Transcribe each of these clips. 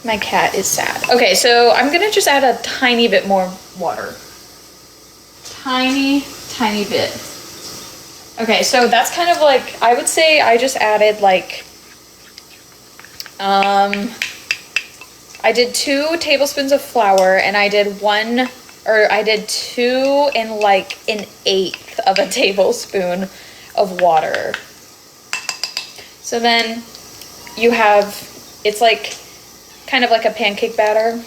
My cat is sad. Okay, so I'm gonna just add a tiny bit more water. Tiny bit. Okay, so that's kind of like, I would say I just added like, I did 2 tablespoons of flour, and I did 2 and like 1/8 of a tablespoon of water. So then you have, it's like kind of like a pancake batter.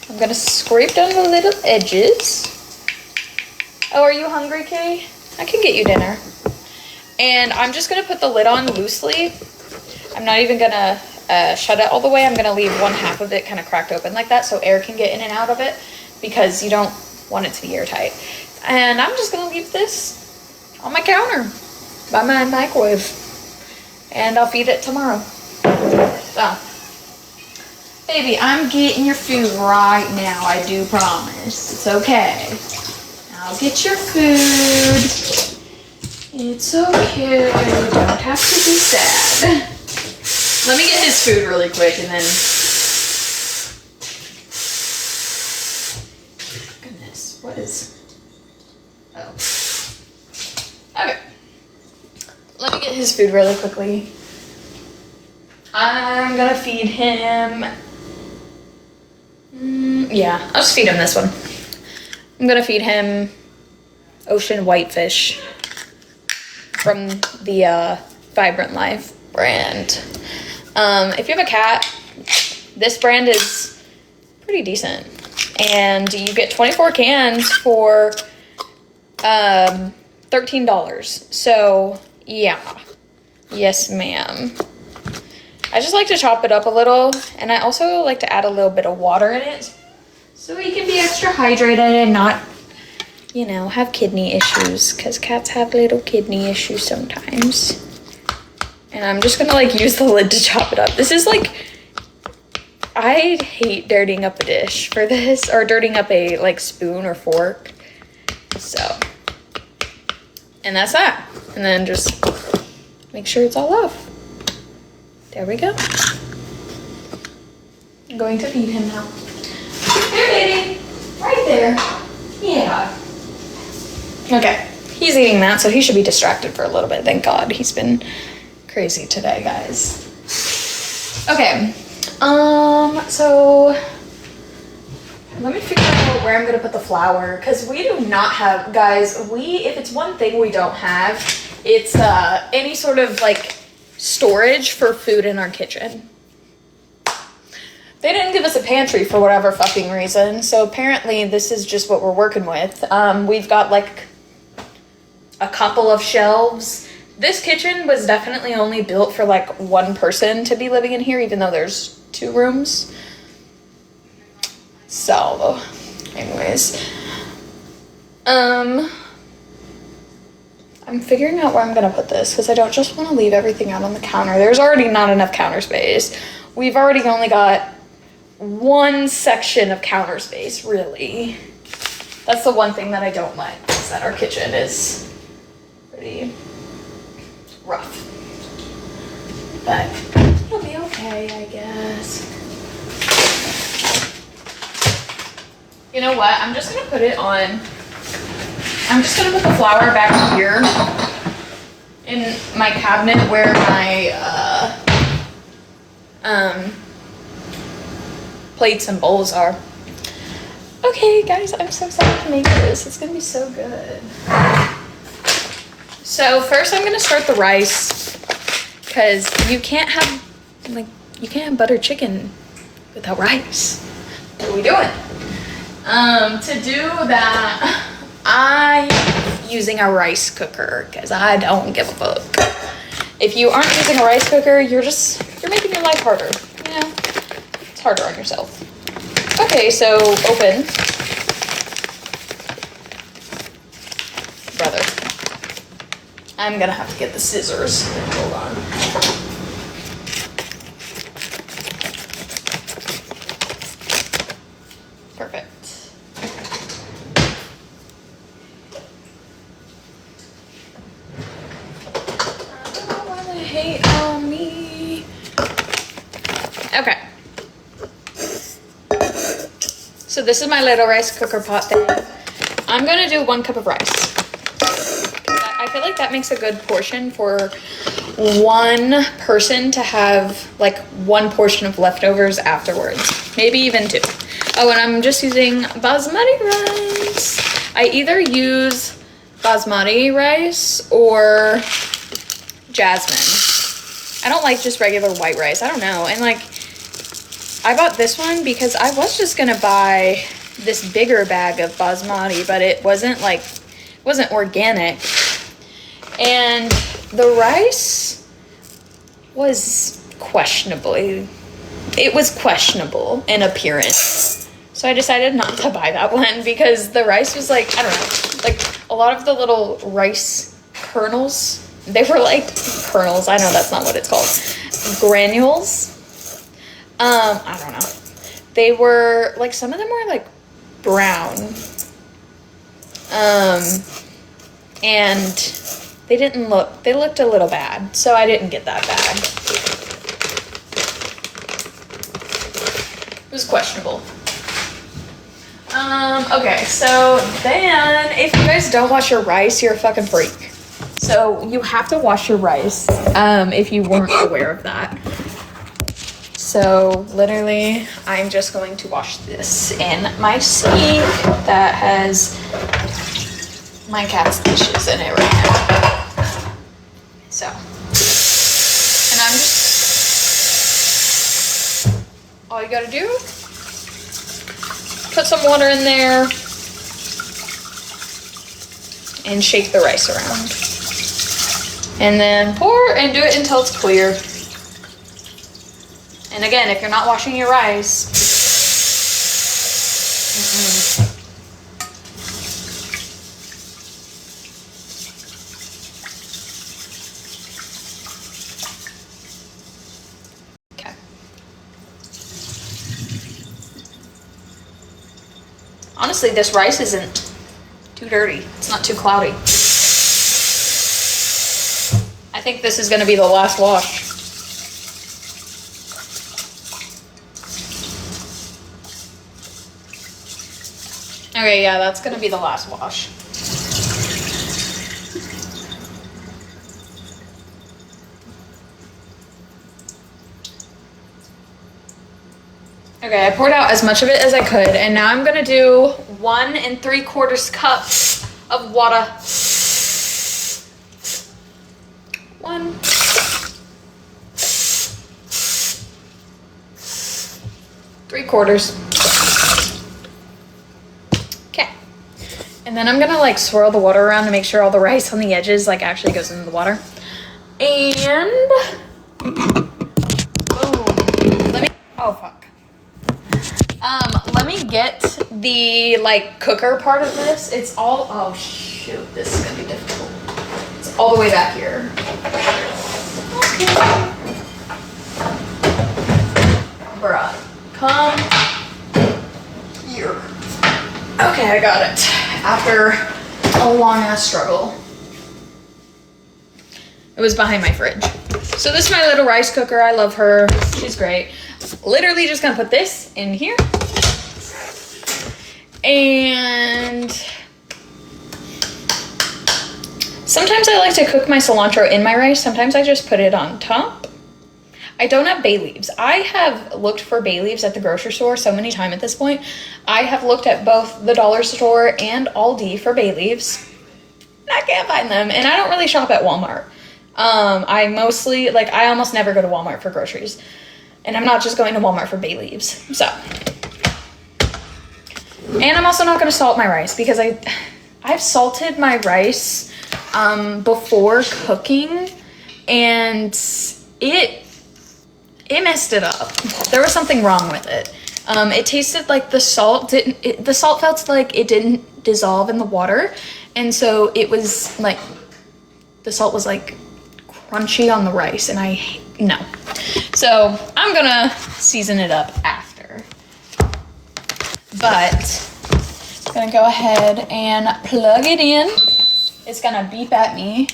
I'm gonna scrape down the little edges. Oh, are you hungry, Kay? I can get you dinner. And I'm just gonna put the lid on loosely. I'm not even gonna shut it all the way. I'm gonna leave 1/2 of it kind of cracked open like that so air can get in and out of it, because you don't want it to be airtight. And I'm just gonna leave this on my counter by my microwave, and I'll feed it tomorrow. So, baby, I'm getting your food right now. I do promise. It's okay. I'll get your food. It's okay. You don't have to be sad. Let me get his food really quick, and then... Goodness, what is... Oh. Okay. Let me get his food really quickly. I'm gonna feed him... yeah, I'll just feed him this one. I'm gonna feed him ocean whitefish from the Vibrant Life brand. If you have a cat, this brand is pretty decent, and you get 24 cans for $13. So yeah, yes ma'am. I just like to chop it up a little, and I also like to add a little bit of water in it so he can be extra hydrated and not, you know, have kidney issues, because cats have little kidney issues sometimes. And I'm just gonna like use the lid to chop it up. This is like, I hate dirtying up a dish for this, or dirtying up a like spoon or fork. So, and that's that. And then just make sure it's all off. There we go. I'm going to feed him now. Here, baby. Right there. Yeah. Okay. He's eating that, so he should be distracted for a little bit. Thank God. He's been crazy today, guys. Okay. So let me figure out where I'm gonna put the flour, because we do not have, guys, if it's one thing we don't have, it's any sort of like storage for food in our kitchen. They didn't give us a pantry for whatever fucking reason, so apparently this is just what we're working with. We've got like a couple of shelves. This kitchen was definitely only built for like one person to be living in here, even though there's 2 rooms. So, anyways, I'm figuring out where I'm gonna put this, because I don't just want to leave everything out on the counter. There's already not enough counter space. We've already only got one section of counter space, really. That's the one thing that I don't like, is that our kitchen is pretty rough. But it'll be okay, I guess. You know what? I'm just gonna put it on. I'm just gonna put the flour back here in my cabinet where my plates and bowls are. Okay, guys, I'm so excited to make this. It's gonna be so good. So first I'm gonna start the rice, because you can't have buttered chicken without rice. What are we doing? To do that, I'm using a rice cooker, because I don't give a fuck. If you aren't using a rice cooker, you're making your life harder. You know, it's harder on yourself. Okay, so open. Brother. I'm gonna have to get the scissors. Hold on. Perfect. I don't know why they hate on me. Okay. So this is my little rice cooker pot thing. I'm gonna do 1 cup of rice. I feel like that makes a good portion for one person to have like 1 portion of leftovers afterwards. Maybe even 2. Oh, and I'm just using basmati rice. I either use basmati rice or jasmine. I don't like just regular white rice. I don't know. And like, I bought this one because I was just gonna buy this bigger bag of basmati, but it wasn't organic. And the rice was questionable in appearance. So I decided not to buy that one because the rice was like, I don't know, like a lot of the little rice kernels, they were like kernels. I know that's not what it's called. Granules. I don't know. They were like, some of them were like brown. And they looked a little bad. So I didn't get that bag. It was questionable. Okay, so then if you guys don't wash your rice, you're a fucking freak. So you have to wash your rice, if you weren't aware of that. So literally, I'm just going to wash this in my sink that has my cat's dishes in it right now. So, and I'm just, all you gotta do, put some water in there and shake the rice around. And then pour and do it until it's clear. And again, if you're not washing your rice, okay. Honestly, this rice isn't too dirty. It's not too cloudy. I think this is gonna be the last wash. Okay, yeah, that's gonna be the last wash. Okay, I poured out as much of it as I could, and now I'm gonna do 1 3/4 cups of water. 1. 3/4. Okay. And then I'm gonna like swirl the water around to make sure all the rice on the edges like actually goes into the water. And boom. Oh fuck. Let me get the like cooker part of this. It's all, oh shoot, this is gonna be difficult. It's all the way back here. Okay. Bruh, come here. Okay, I got it. After a long ass struggle. It was behind my fridge. So this is my little rice cooker. I love her. She's great. Literally just gonna put this in here. And sometimes I like to cook my cilantro in my rice. Sometimes I just put it on top. I don't have bay leaves. I have looked for bay leaves at the grocery store so many times at this point. I have looked at both the dollar store and Aldi for bay leaves. And I can't find them. And I don't really shop at Walmart. I mostly, like, I almost never go to Walmart for groceries. And I'm not just going to Walmart for bay leaves. So. And I'm also not going to salt my rice because I've salted my rice before cooking, and it messed it up. There was something wrong with it. It tasted like the salt the salt felt like it didn't dissolve in the water, and so it was like the salt was like crunchy on the rice, and no. So I'm gonna season it up after. But I'm gonna go ahead and plug it in. It's gonna beep at me.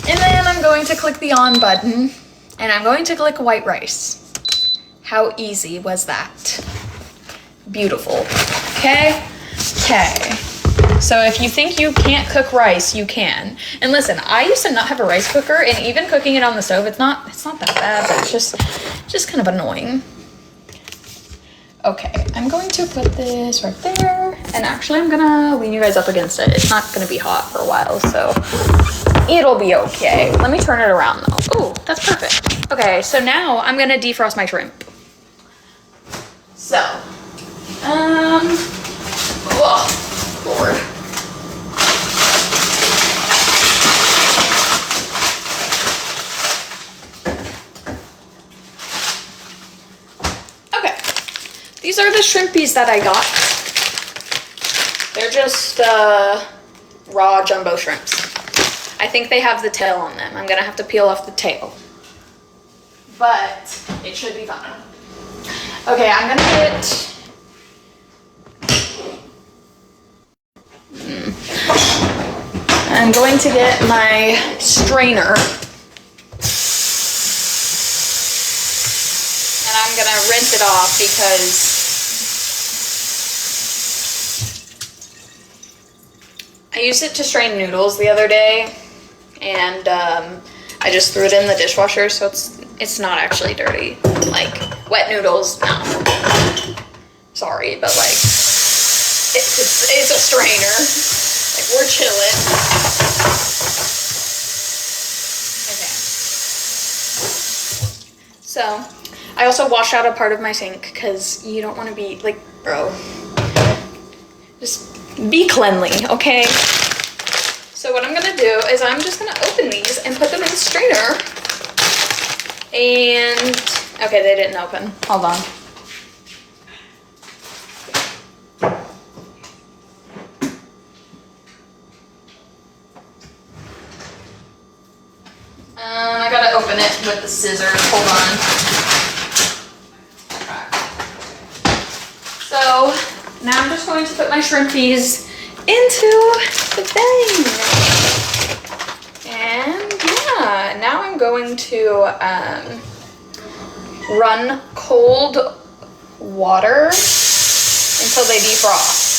And then I'm going to click the on button, and I'm going to click white rice. How easy was that? beautiful. Okay? Okay. So if you think you can't cook rice, you can. And listen, I used to not have a rice cooker, and even cooking it on the stove, it's not that bad, but it's just kind of annoying. Okay, I'm going to put this right there, and actually I'm gonna lean you guys up against it. It's not gonna be hot for a while, so it'll be okay. Let me turn it around though. Oh, that's perfect. Okay, so now I'm gonna defrost my shrimp. So, oh, Lord. Okay, these are the shrimpies that I got. They're just raw jumbo shrimps. I think they have the tail on them. I'm gonna have to peel off the tail, but it should be fine. Okay, I'm gonna get I'm going to get my strainer, and I'm gonna rinse it off because I used it to strain noodles the other day, and I just threw it in the dishwasher, so it's not actually dirty. Like wet noodles, no. Sorry, but like it's a strainer. Like we're chilling. Okay. So I also washed out a part of my sink because you don't want to be like, bro. Just be cleanly, okay? So what I'm gonna do is I'm just gonna open these and put them in the strainer. And, okay, they didn't open. Hold on. I gotta open it with the scissors. Hold on. So now I'm just going to put my shrimpies into the thing. And yeah, now I'm going to run cold water until they defrost,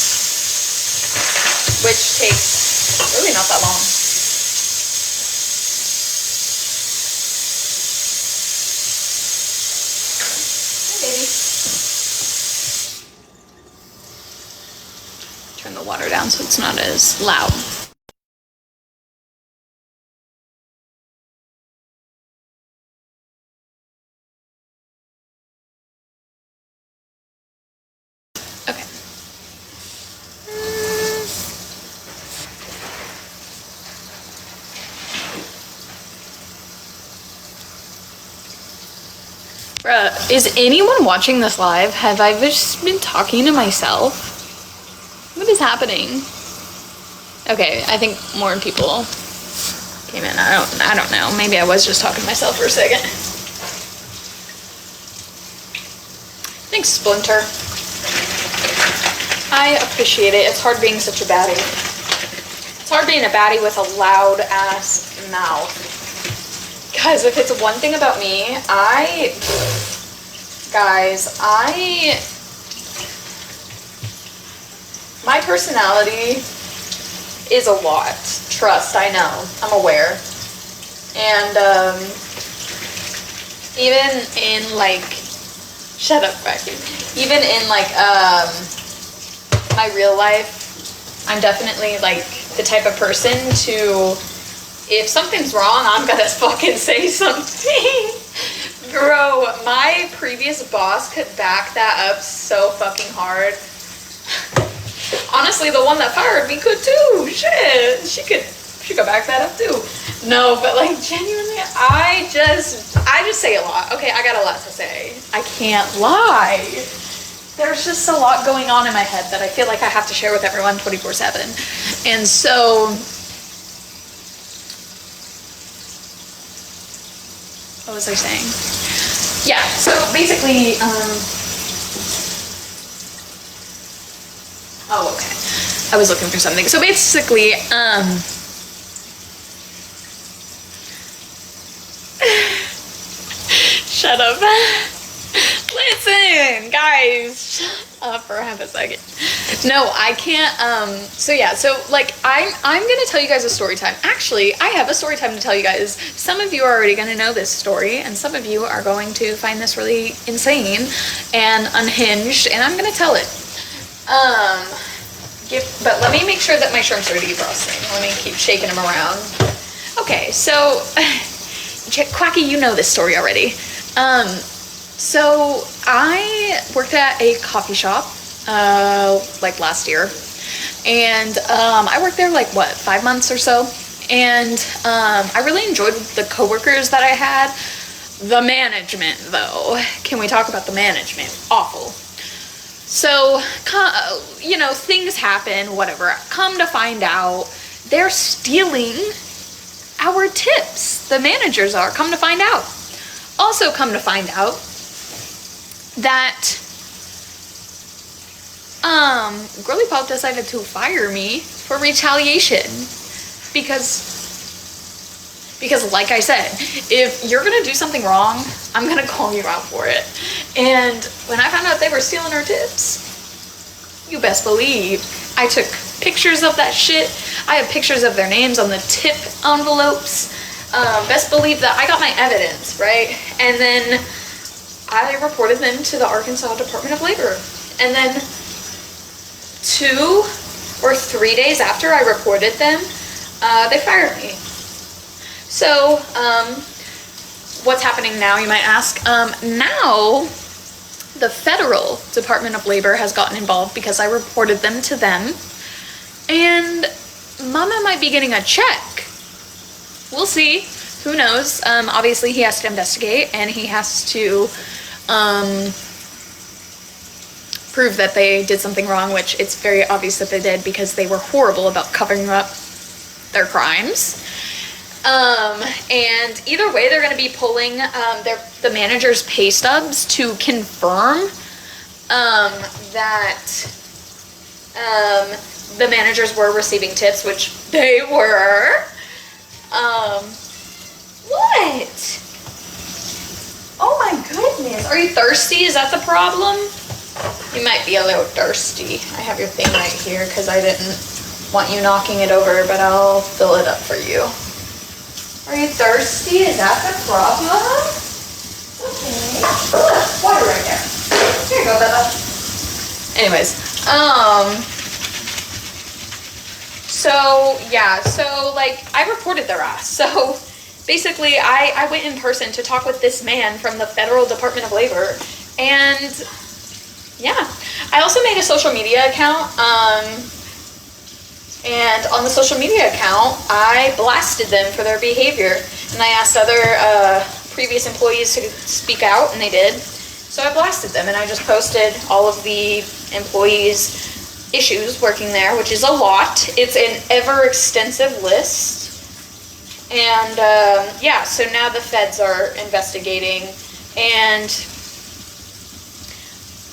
which takes really not that long. Turn the water down so it's not as loud. Okay. Bruh, is anyone watching this live? Have I just been talking to myself? What is happening? Okay, I think more people came in. I don't know. Maybe I was just talking to myself for a second. Thanks, Splinter. I appreciate it. It's hard being such a baddie. It's hard being a baddie with a loud ass mouth. Guys, if it's one thing about me, my personality is a lot. Trust, I know. I'm aware. And even in like, shut up, Becky. Even in like my real life, I'm definitely like the type of person to, if something's wrong, I'm gonna fucking say something. Bro, my previous boss could back that up so fucking hard. Honestly, the one that fired me could too. Shit, she could back that up too. No, but like genuinely, I just say a lot. Okay, I got a lot to say. I can't lie. There's just a lot going on in my head that I feel like I have to share with everyone 24/7. And so, what was I saying? Yeah, so basically, oh, okay. I was looking for something. So basically, shut up. Listen, guys, shut up for half a second. No, I can't. So yeah, so like I'm gonna tell you guys a story time. Actually, I have a story time to tell you guys. Some of you are already gonna know this story, and some of you are going to find this really insane and unhinged, and I'm gonna tell it. But let me make sure that my shrimps are defrosting. Let me keep shaking them around. Okay, so Quacky, you know this story already. So I worked at a coffee shop like last year, and I worked there like what, 5 months or so, and I really enjoyed the coworkers that I had. The management, though, can we talk about the management? Awful. So you know, things happen, whatever. Come to find out, they're stealing our tips. The managers are. Come to find out. Also come to find out that Girly Pop decided to fire me for retaliation because like I said, if you're gonna do something wrong, I'm gonna call you out for it. And when I found out they were stealing our tips, you best believe I took pictures of that shit. I have pictures of their names on the tip envelopes. Best believe that I got my evidence, right? And then I reported them to the Arkansas Department of Labor. And then 2 or 3 days after I reported them, they fired me. So, what's happening now, you might ask? Now, the Federal Department of Labor has gotten involved because I reported them to them. And Mama might be getting a check. We'll see. Who knows? Obviously, he has to investigate, and he has to prove that they did something wrong, which it's very obvious that they did because they were horrible about covering up their crimes. And either way, they're going to be pulling the manager's pay stubs to confirm that the managers were receiving tips, which they were. What? Oh my goodness. Are you thirsty? Is that the problem? You might be a little thirsty. I have your thing right here because I didn't want you knocking it over, but I'll fill it up for you. Are you thirsty? Is that the problem? Okay. Water right there. Here you go, Bella. Anyways, so yeah, so like I reported their ass. So basically I went in person to talk with this man from the Federal Department of Labor, and yeah, I also made a social media account, and on the social media account, I blasted them for their behavior, and I asked other previous employees to speak out, and they did. So I blasted them, and I just posted all of the employees' issues working there, which is a lot. It's an ever-extensive list. And yeah, so now the feds are investigating, and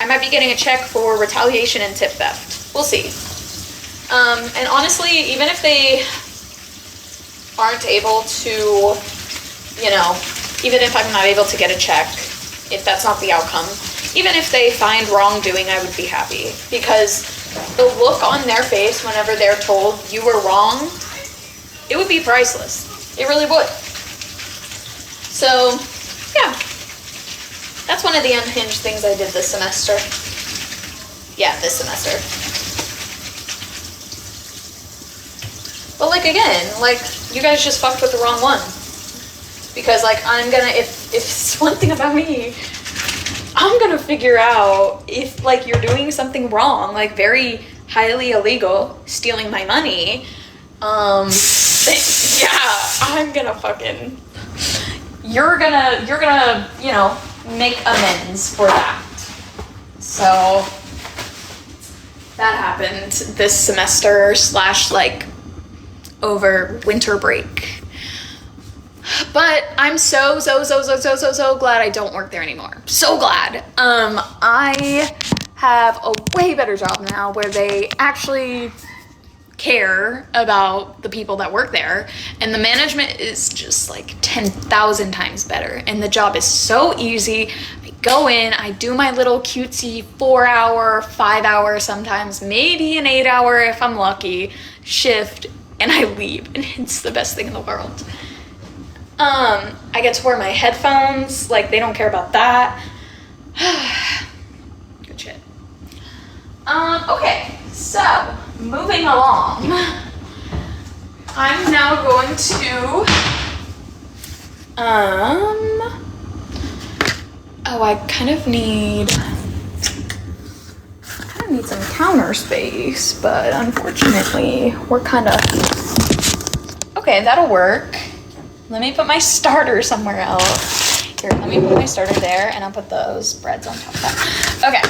I might be getting a check for retaliation and tip theft. We'll see. And honestly, even if they aren't able to, you know, even if I'm not able to get a check, if that's not the outcome, even if they find wrongdoing, I would be happy. Because the look on their face whenever they're told you were wrong, it would be priceless. It really would. So, yeah. That's one of the unhinged things I did this semester. Yeah, this semester. But like again, like you guys just fucked with the wrong one. Because like I'm gonna, if it's one thing about me, I'm gonna figure out if like you're doing something wrong, like very highly illegal, stealing my money, yeah, I'm gonna fucking, you're gonna, you know, make amends for that. So that happened this semester / like over winter break. But I'm so glad I don't work there anymore. So glad. I have a way better job now where they actually care about the people that work there, and the management is just like 10,000 times better, and the job is so easy. I go in, I do my little cutesy 4-hour, 5-hour, sometimes maybe an 8-hour if I'm lucky, shift, and I leave, and it's the best thing in the world. I get to wear my headphones, like they don't care about that. Good shit. Okay, so moving along, I'm now going to, oh, I kind of need some counter space, but unfortunately, we're kind of, okay, that'll work. Let me put my starter somewhere else. Here, let me put my starter there, and I'll put those breads on top of that. Okay.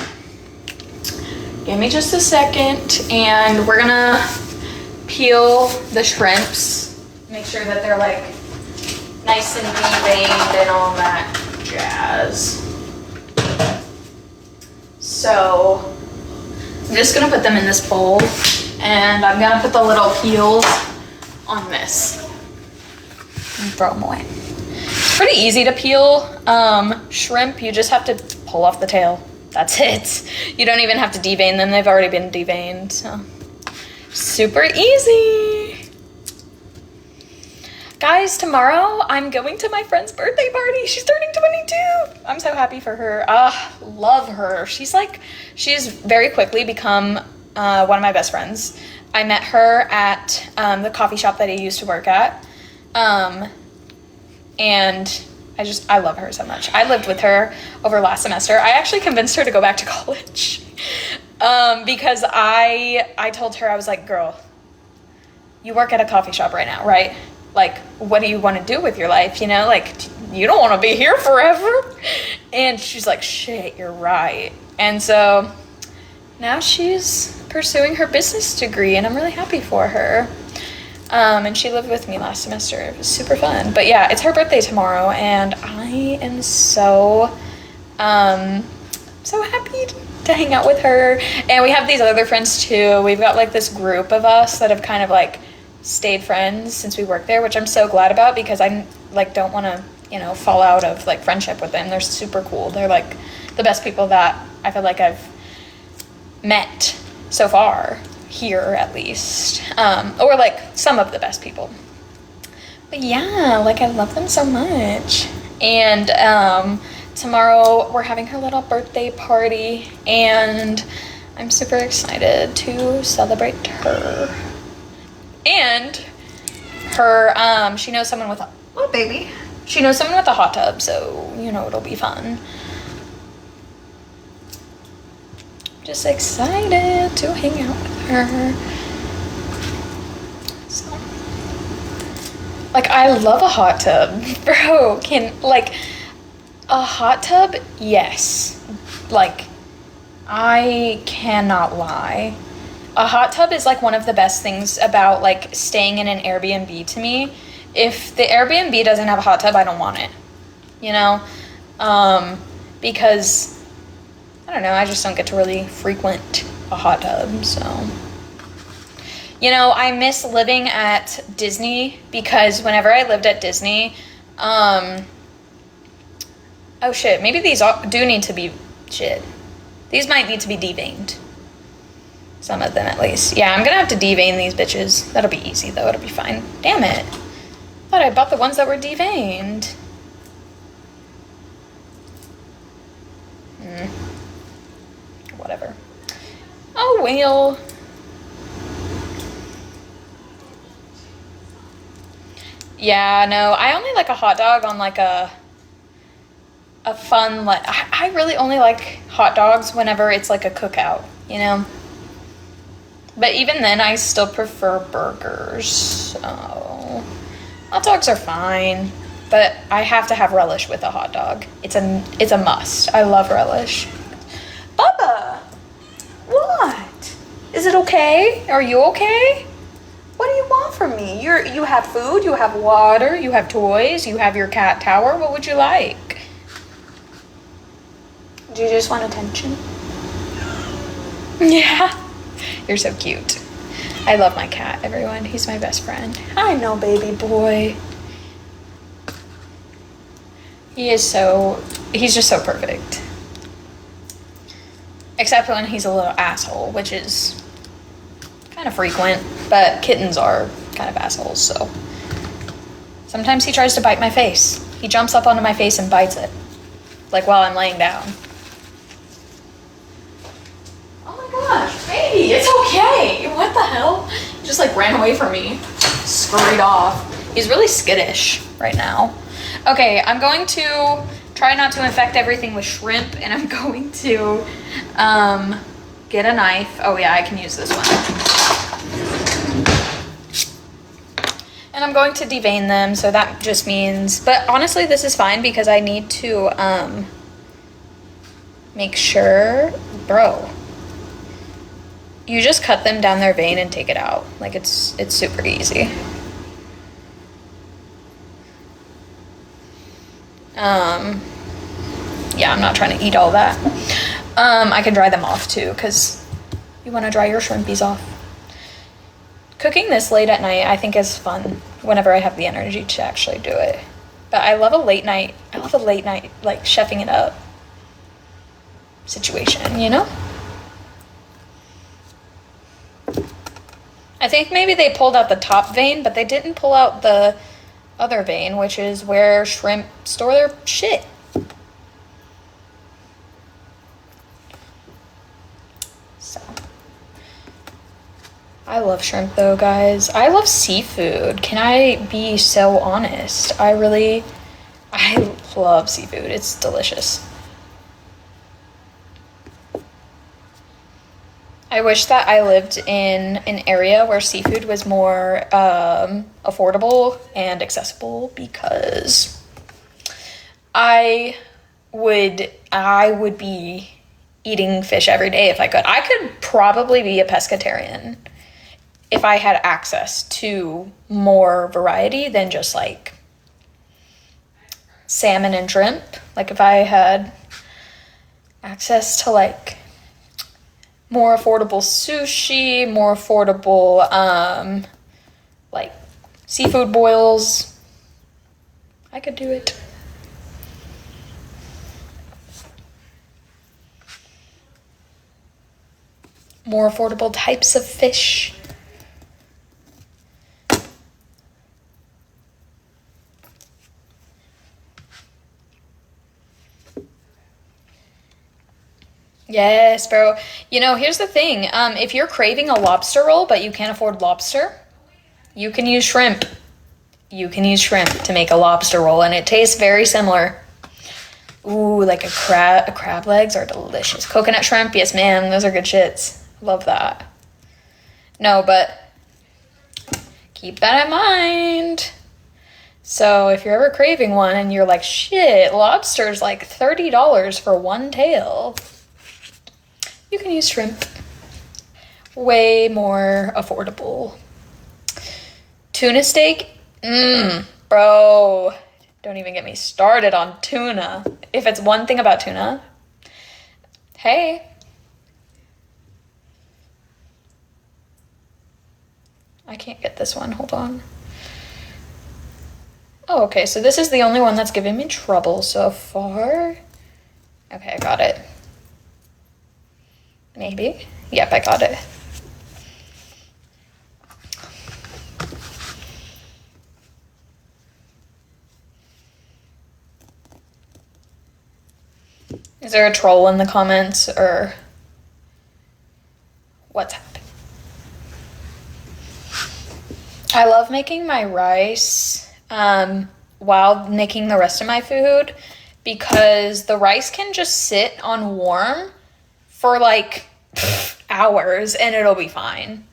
Give me just a second, and we're gonna peel the shrimps. Make sure that they're like nice and deveined and all that jazz. So I'm just gonna put them in this bowl, and I'm gonna put the little peels on this and throw them away. It's pretty easy to peel shrimp. You just have to pull off the tail. That's it. You don't even have to devein them. They've already been deveined, so super easy. Guys, tomorrow I'm going to my friend's birthday party. She's turning 22. I'm so happy for her. Love her. She's very quickly become one of my best friends. I met her at the coffee shop that I used to work at. And I love her so much. I lived with her over last semester. I actually convinced her to go back to college. Because I told her, I was like, girl, you work at a coffee shop right now, right? Like, what do you want to do with your life? You know, like, you don't want to be here forever. And she's like, shit, you're right. And so now she's pursuing her business degree, and I'm really happy for her. And she lived with me last semester. It was super fun. But yeah, it's her birthday tomorrow, and I am so happy to hang out with her. And we have these other friends too. We've got like this group of us that have kind of like stayed friends since we worked there, which I'm so glad about, because I like don't want to, you know, fall out of like friendship with them. They're super cool. They're like the best people that I feel like I've met so far here, at least, or like some of the best people. But yeah, like I love them so much. And tomorrow we're having her little birthday party, and I'm super excited to celebrate her. And her, she knows someone with a, oh baby, she knows someone with a hot tub, so you know it'll be fun. Just excited to hang out with her. So, like, I love a hot tub, bro. Like, a hot tub, yes. Like, I cannot lie. A hot tub is like one of the best things about like staying in an Airbnb to me. If the Airbnb doesn't have a hot tub, I don't want it, you know? Because I don't know, I just don't get to really frequent a hot tub, so. You know, I miss living at Disney, because whenever I lived at Disney, oh shit, maybe these do need to be, these might need to be deveined. Some of them, at least. Yeah, I'm gonna have to devein these bitches. That'll be easy, though. It'll be fine. Damn it. Thought I bought the ones that were deveined. Whatever. Oh, well. Yeah, no, I only like a hot dog on like a fun, like, I really only like hot dogs whenever it's like a cookout, you know? But even then, I still prefer burgers, so hot dogs are fine, but I have to have relish with a hot dog. It's a must. I love relish. Bubba, what? Is it okay? Are you okay? What do you want from me? You have food, you have water, you have toys, you have your cat tower. What would you like? Do you just want attention? Yeah. You're so cute. I love my cat, everyone. He's my best friend. I know, baby boy. He's just so perfect. Except when he's a little asshole, which is kind of frequent, but kittens are kind of assholes, so. Sometimes he tries to bite my face. He jumps up onto my face and bites it. Like while I'm laying down. Oh my gosh, baby, it's okay. What the hell? He just like ran away from me. Scurried off. He's really skittish right now. Okay, I'm going to try not to infect everything with shrimp, and I'm going to get a knife. Oh yeah, I can use this one. And I'm going to devein them, so that just means, but honestly this is fine because I need to make sure, bro, you just cut them down their vein and take it out. Like it's super easy. Yeah, I'm not trying to eat all that. I can dry them off too, because you want to dry your shrimpies off. Cooking this late at night, I think, is fun whenever I have the energy to actually do it. But I love a late night, like, chefing it up situation, you know? I think maybe they pulled out the top vein, but they didn't pull out the other vein, which is where shrimp store their shit. So, I love shrimp though, guys. I love seafood. Can I be so honest? I love seafood. It's delicious. I wish that I lived in an area where seafood was more affordable and accessible, because I would be eating fish every day if I could. I could probably be a pescatarian if I had access to more variety than just like salmon and shrimp. Like if I had access to like more affordable sushi, more affordable like seafood boils, I could do it. More affordable types of fish. Yes, bro. You know, here's the thing. If you're craving a lobster roll, but you can't afford lobster, you can use shrimp. You can use shrimp to make a lobster roll, and it tastes very similar. Ooh, like a crab legs are delicious. Coconut shrimp, yes, ma'am. Those are good shits. Love that. No, but keep that in mind. So if you're ever craving one and you're like, shit, lobster's like $30 for one tail, you can use shrimp. Way more affordable. Tuna steak? Bro. Don't even get me started on tuna. If it's one thing about tuna, hey. I can't get this one, hold on. Oh, okay, so this is the only one that's giving me trouble so far. Okay, I got it. Maybe. Yep, I got it. Is there a troll in the comments, or what's happening? I love making my rice while making the rest of my food, because the rice can just sit on warm for like hours and it'll be fine.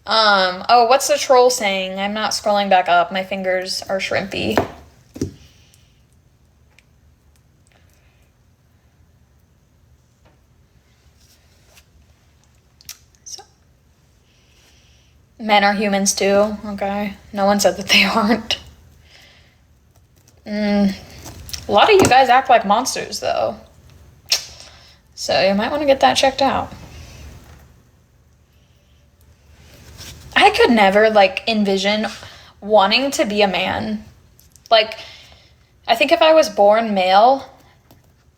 Oh, what's the troll saying? I'm not scrolling back up. My fingers are shrimpy. So, men are humans too. Okay. No one said that they aren't. A lot of you guys act like monsters though. So you might want to get that checked out. I could never like envision wanting to be a man. Like, I think if I was born male,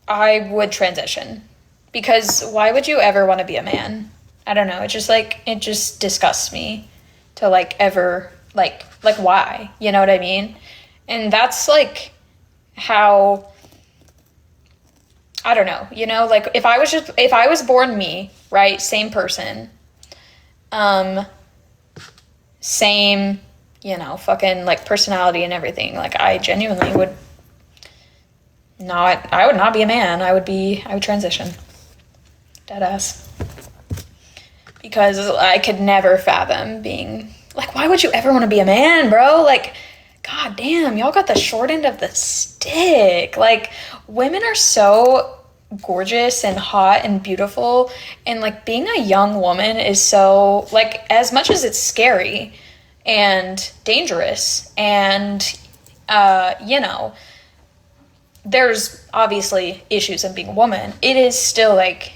I would transition. Because why would you ever want to be a man? I don't know. It just disgusts me to like ever like why? You know what I mean? And that's like how, I don't know, you know, like if I was born me, right? Same person. Same, you know, fucking like personality and everything. Like I genuinely would not be a man. I would transition. Deadass. Because I could never fathom being like, why would you ever want to be a man, bro? Like, god damn, y'all got the short end of the stick. Like, women are so gorgeous and hot and beautiful, and like being a young woman is so, like, as much as it's scary and dangerous and you know, there's obviously issues in being a woman, it is still like,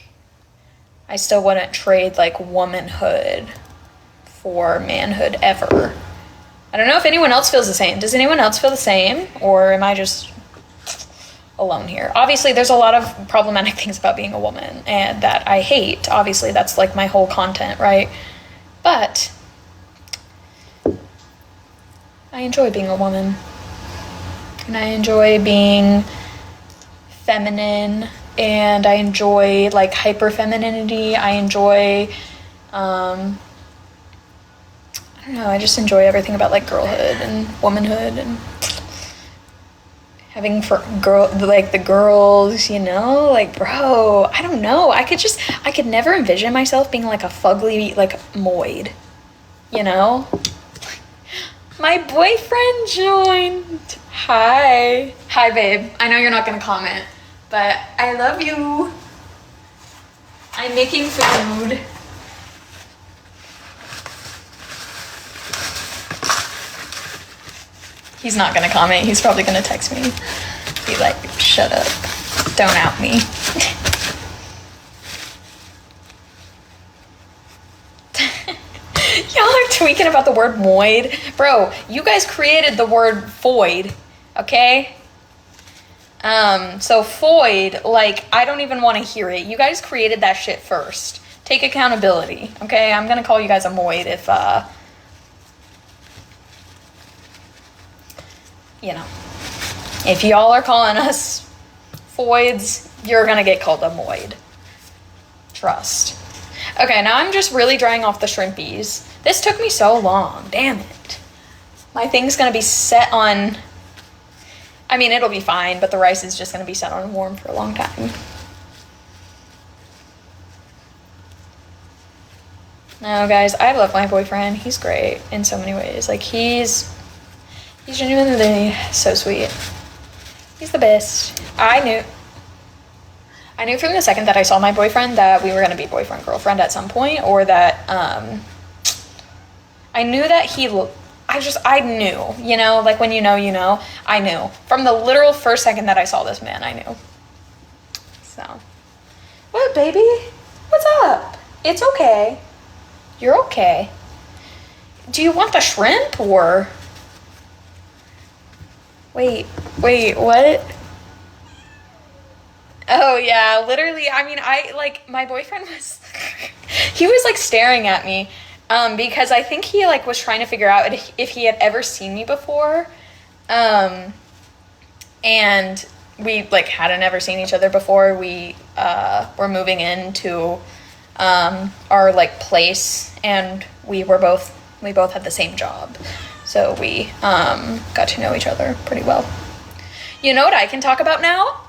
I still wouldn't trade like womanhood for manhood ever. I don't know if anyone else feels the same. Does anyone else feel the same? Or am I just alone here? Obviously, there's a lot of problematic things about being a woman and that I hate. Obviously, that's like my whole content, right? But I enjoy being a woman. And I enjoy being feminine. And I enjoy like hyper femininity. I enjoy, I don't know, I just enjoy everything about like girlhood and womanhood and having the girls, you know, like, bro, I don't know. I could never envision myself being like a fugly, like, moid, you know? My boyfriend joined. Hi, babe. I know you're not gonna comment, but I love you. I'm making food. He's not gonna comment. He's probably gonna text me. Be like, shut up. Don't out me. Y'all are tweaking about the word moid. Bro, you guys created the word void, okay? So void, like, I don't even want to hear it. You guys created that shit first. Take accountability, okay? I'm gonna call you guys a moid if, you know, if y'all are calling us voids, you're gonna get called a moid. Trust. Okay, now I'm just really drying off the shrimpies. This took me so long. Damn it. My thing's gonna be set on, I mean, it'll be fine, but the rice is just gonna be set on warm for a long time. No, guys, I love my boyfriend. He's great in so many ways. Like, he's genuinely so sweet. He's the best. I knew from the second that I saw my boyfriend that we were going to be boyfriend-girlfriend at some point, or that, I knew that I knew, you know, like when you know, I knew. From the literal first second that I saw this man, I knew. So, what, baby? What's up? It's okay. You're okay. Do you want the shrimp, or... Wait, what? Oh, yeah, literally, I mean, my boyfriend was, he was, like, staring at me, because I think he, like, was trying to figure out if he had ever seen me before, and we, like, hadn't ever seen each other before. We, were moving into, our, like, place, and we both had the same job. So we got to know each other pretty well. You know what I can talk about now?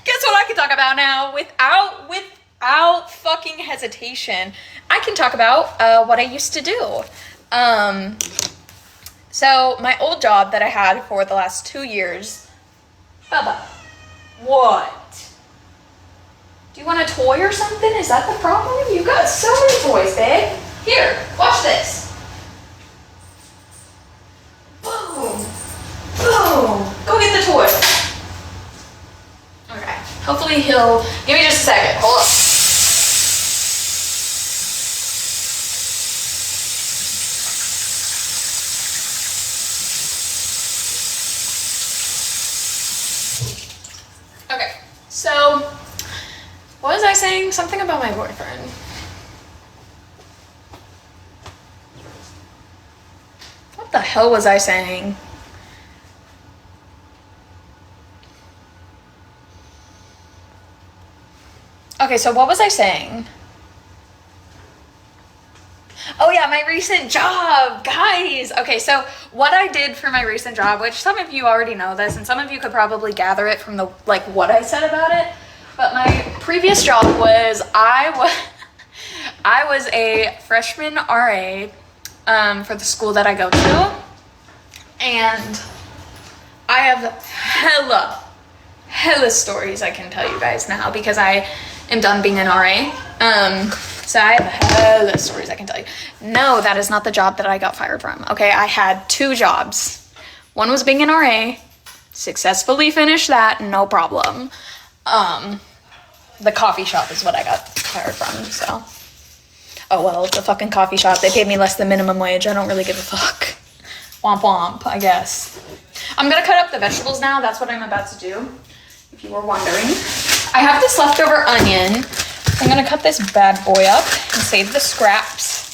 Guess what I can talk about now? Without fucking hesitation. I can talk about what I used to do. So my old job that I had for the last 2 years. Bubba, what? Do you want a toy or something? Is that the problem? You got so many toys, babe. Here, watch this. Boom! Boom! Go get the toy. Okay. Hopefully he'll... Give me just a second. Hold on. What was I saying? Something about my boyfriend. What the hell was I saying? Okay, so what was I saying? Oh yeah, my recent job, guys. Okay, so what I did for my recent job, which some of you already know this, and some of you could probably gather it from the what I said about it. But my previous job was I was a freshman RA for the school that I go to, and I have hella stories I can tell you guys now because I am done being an RA. So I have hella stories I can tell you. No, that is not the job that I got fired from. Okay, I had 2 jobs. One was being an RA, successfully finished that, no problem. The coffee shop is what I got fired from, so. Oh well, it's a fucking coffee shop. They paid me less than minimum wage. I don't really give a fuck. Womp womp, I guess. I'm gonna cut up the vegetables now. That's what I'm about to do, if you were wondering. I have this leftover onion. I'm gonna cut this bad boy up and save the scraps.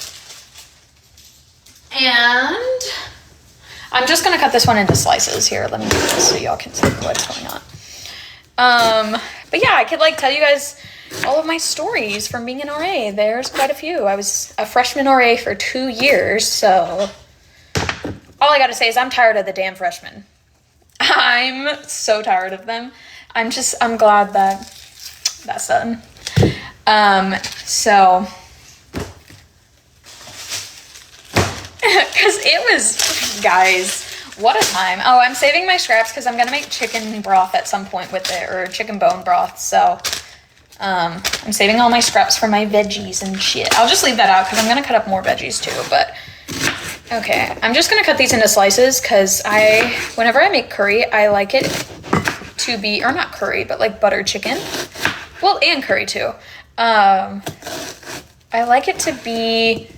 And I'm just gonna cut this one into slices here. Let me do this so y'all can see what's going on. But yeah, I could tell you guys all of my stories from being an RA. There's quite a few. I was a freshman RA for 2 years, so all I gotta say is I'm tired of the damn freshmen. I'm so tired of them. I'm glad that that's done. So, cause it was, guys, what a time. Oh, I'm saving my scraps cause I'm gonna make chicken broth at some point with it, or chicken bone broth. So, I'm saving all my scraps for my veggies and shit. I'll just leave that out cause I'm gonna cut up more veggies too, but okay. I'm just gonna cut these into slices cause whenever I make curry, I like it to be, or not curry, but butter chicken. Well, and curry too. I like it to be,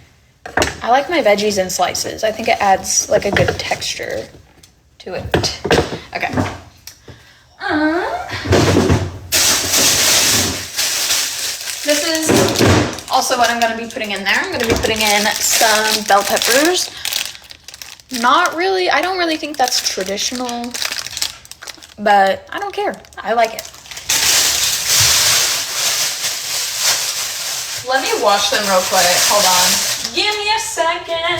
I like my veggies in slices. I think it adds a good texture to it. Okay. This is also what I'm going to be putting in there. I'm going to be putting in some bell peppers. Not really, I don't really think that's traditional, but I don't care. I like it. Let me wash them real quick. Hold on. Give me a second.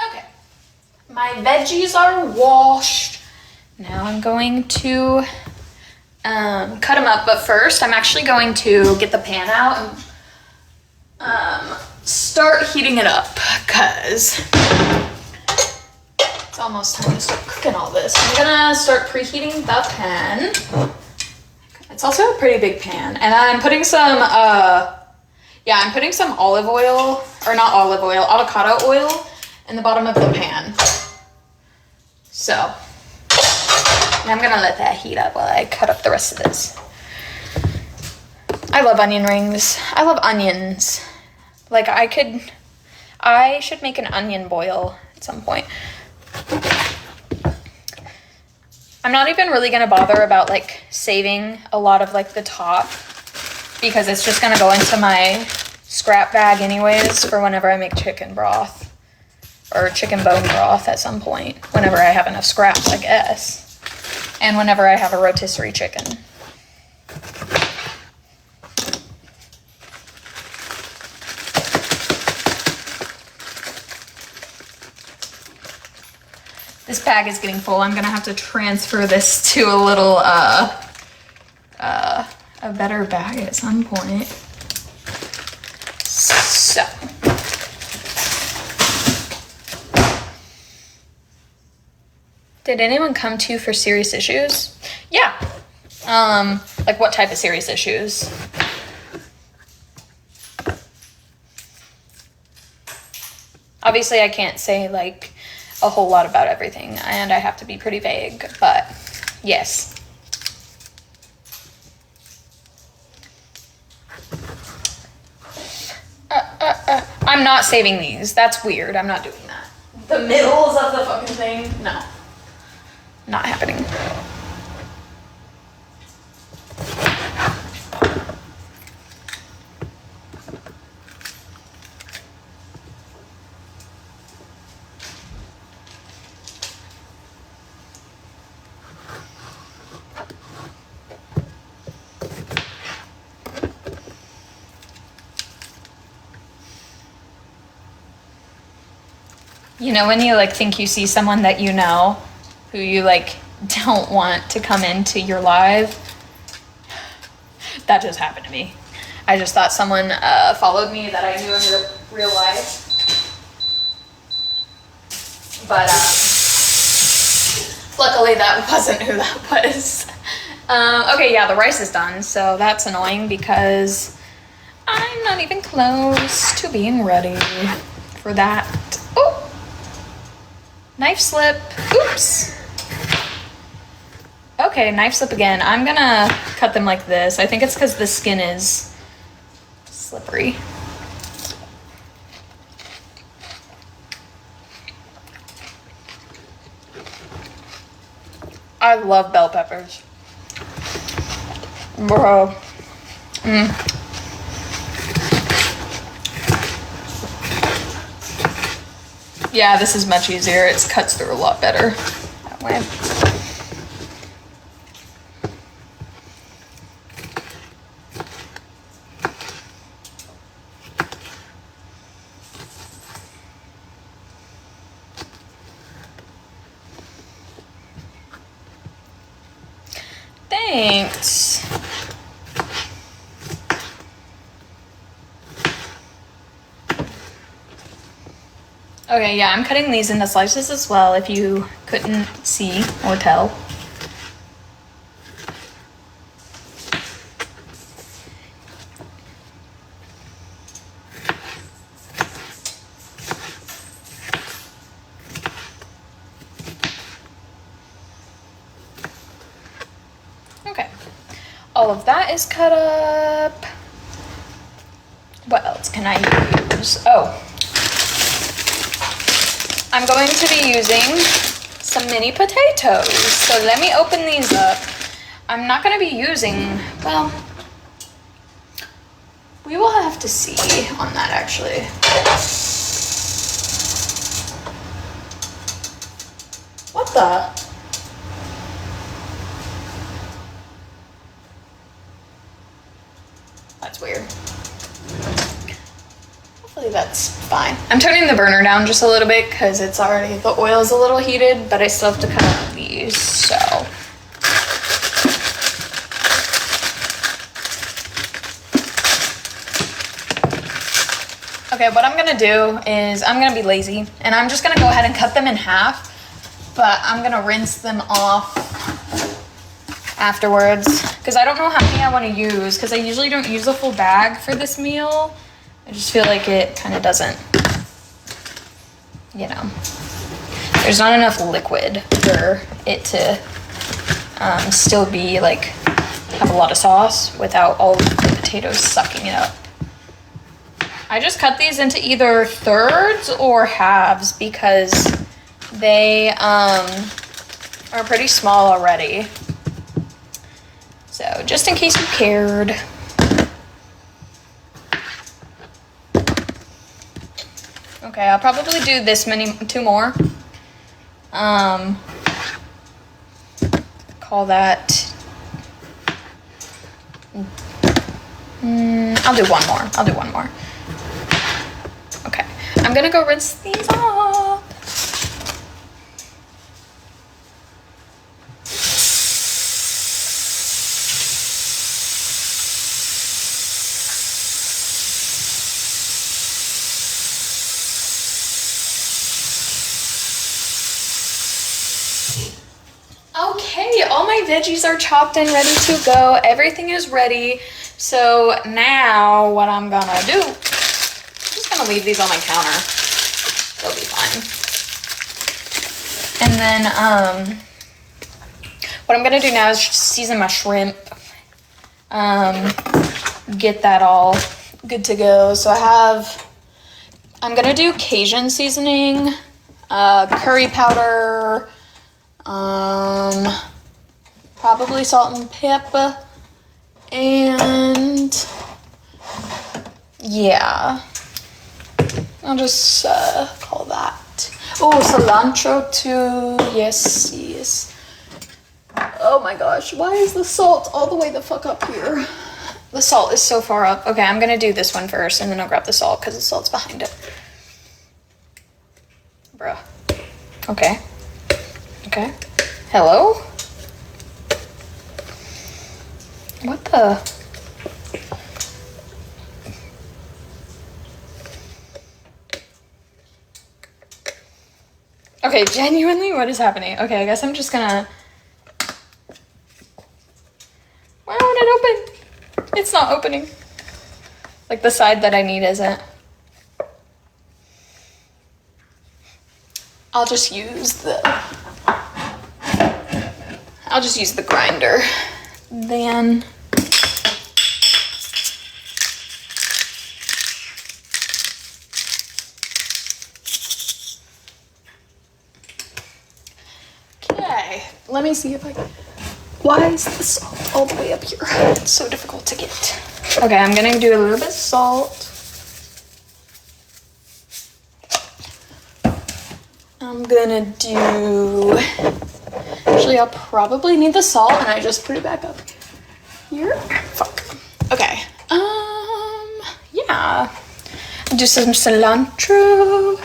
Okay. My veggies are washed. Now I'm going to cut them up, but first I'm actually going to get the pan out and start heating it up because it's almost time to start cooking all this. I'm gonna start preheating the pan. It's also a pretty big pan, and I'm putting some I'm putting some olive oil, or not olive oil, avocado oil in the bottom of the pan. So, and I'm gonna let that heat up while I cut up the rest of this. I love onion rings. I love onions. I should make an onion boil at some point. I'm not even really gonna bother about saving a lot of the top because it's just gonna go into my scrap bag anyways for whenever I make chicken broth or chicken bone broth at some point, whenever I have enough scraps, I guess, and whenever I have a rotisserie chicken. This bag is getting full. I'm gonna have to transfer this to a little, a better bag at some point. So. Did anyone come to you for serious issues? Yeah. What type of serious issues? Obviously, I can't say a whole lot about everything, and I have to be pretty vague, but yes. I'm not saving these. That's weird. I'm not doing that. The middles of the fucking thing? No. Not happening. You know when you like think you see someone that you know who you like don't want to come into your live? That just happened to me. I just thought someone followed me that I knew in real life. But luckily that wasn't who that was. Okay, yeah, the rice is done, so that's annoying because I'm not even close to being ready for that. Oh! Knife slip. Oops. Okay, knife slip again. I'm gonna cut them like this. I think it's because the skin is slippery. I love bell peppers. Bro. Yeah, this is much easier. It cuts through a lot better that way. Thanks. Okay, yeah, I'm cutting these into slices as well, if you couldn't see or tell. Okay, all of that is cut up. What else can I use? Oh. I'm going to be using some mini potatoes. So let me open these up. I'm not going to be using, well, we will have to see on that actually. What the? That's weird. Hopefully that's fine. I'm turning the burner down just a little bit because it's already, the oil is a little heated, but I still have to cut out these, so. Okay, what I'm gonna do is I'm gonna be lazy and I'm just gonna go ahead and cut them in half, but I'm gonna rinse them off afterwards because I don't know how many I want to use because I usually don't use a full bag for this meal. I just feel like it kind of doesn't, you know, there's not enough liquid for it to still be like, have a lot of sauce without all of the potatoes sucking it up. I just cut these into either thirds or halves because they are pretty small already. So just in case you cared. Okay, I'll probably do this many, 2 more. Call that, I'll do one more. I'll do one more. Okay, I'm gonna go rinse these off. Okay, all my veggies are chopped and ready to go. Everything is ready. So now what I'm gonna do, I'm just gonna leave these on my counter. They'll be fine. And then what I'm gonna do now is just season my shrimp. Get that all good to go. So I have I'm gonna do Cajun seasoning, curry powder, probably salt and pepper, and yeah, I'll just call that. Oh, cilantro too. Yes, yes. Oh my gosh, why is the salt all the way the fuck up here? The salt is so far up. Okay, I'm gonna do this one first and then I'll grab the salt because the salt's behind it. Bruh. Okay. Okay. Hello? What the? Okay, genuinely, what is happening? Okay, I guess I'm just gonna... Why won't it open? It's not opening. Like the side that I need isn't. I'll just use the grinder. Then okay, let me see if I can. Why is the salt all the way up here? It's so difficult to get. Okay, I'm gonna do a little bit of salt. I'm gonna do, actually I'll probably need the salt and I just put it back up here. Fuck. Okay, yeah. I'll do some cilantro.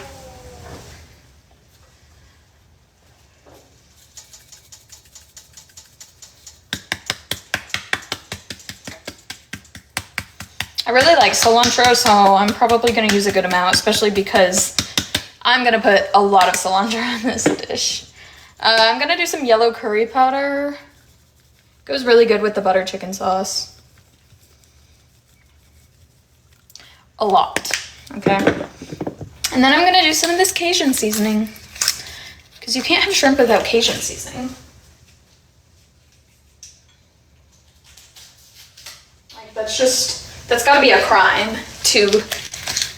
I really like cilantro, so I'm probably gonna use a good amount, especially because I'm gonna put a lot of cilantro on this dish. I'm gonna do some yellow curry powder. Goes really good with the butter chicken sauce. A lot, okay? And then I'm gonna do some of this Cajun seasoning, because you can't have shrimp without Cajun seasoning. Like, that's gotta be a crime to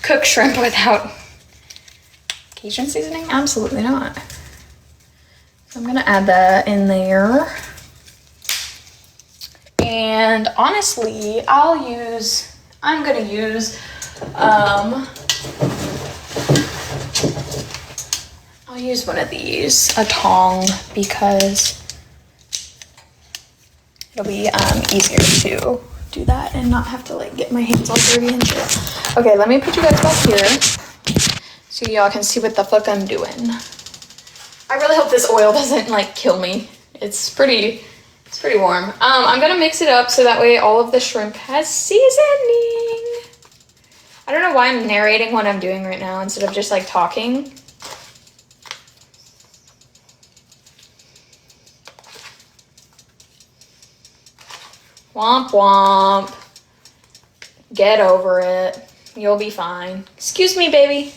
cook shrimp without Cajun seasoning? Absolutely not. So I'm gonna add that in there. And honestly, I'm gonna use, I'll use one of these, a tong, because it'll be easier to do that and not have to like get my hands all dirty and shit. Okay, let me put you guys back here so y'all can see what the fuck I'm doing. I really hope this oil doesn't like kill me. It's pretty warm. I'm gonna mix it up so that way all of the shrimp has seasoning. I don't know why I'm narrating what I'm doing right now instead of just like talking. Womp womp. Get over it. You'll be fine. Excuse me, baby.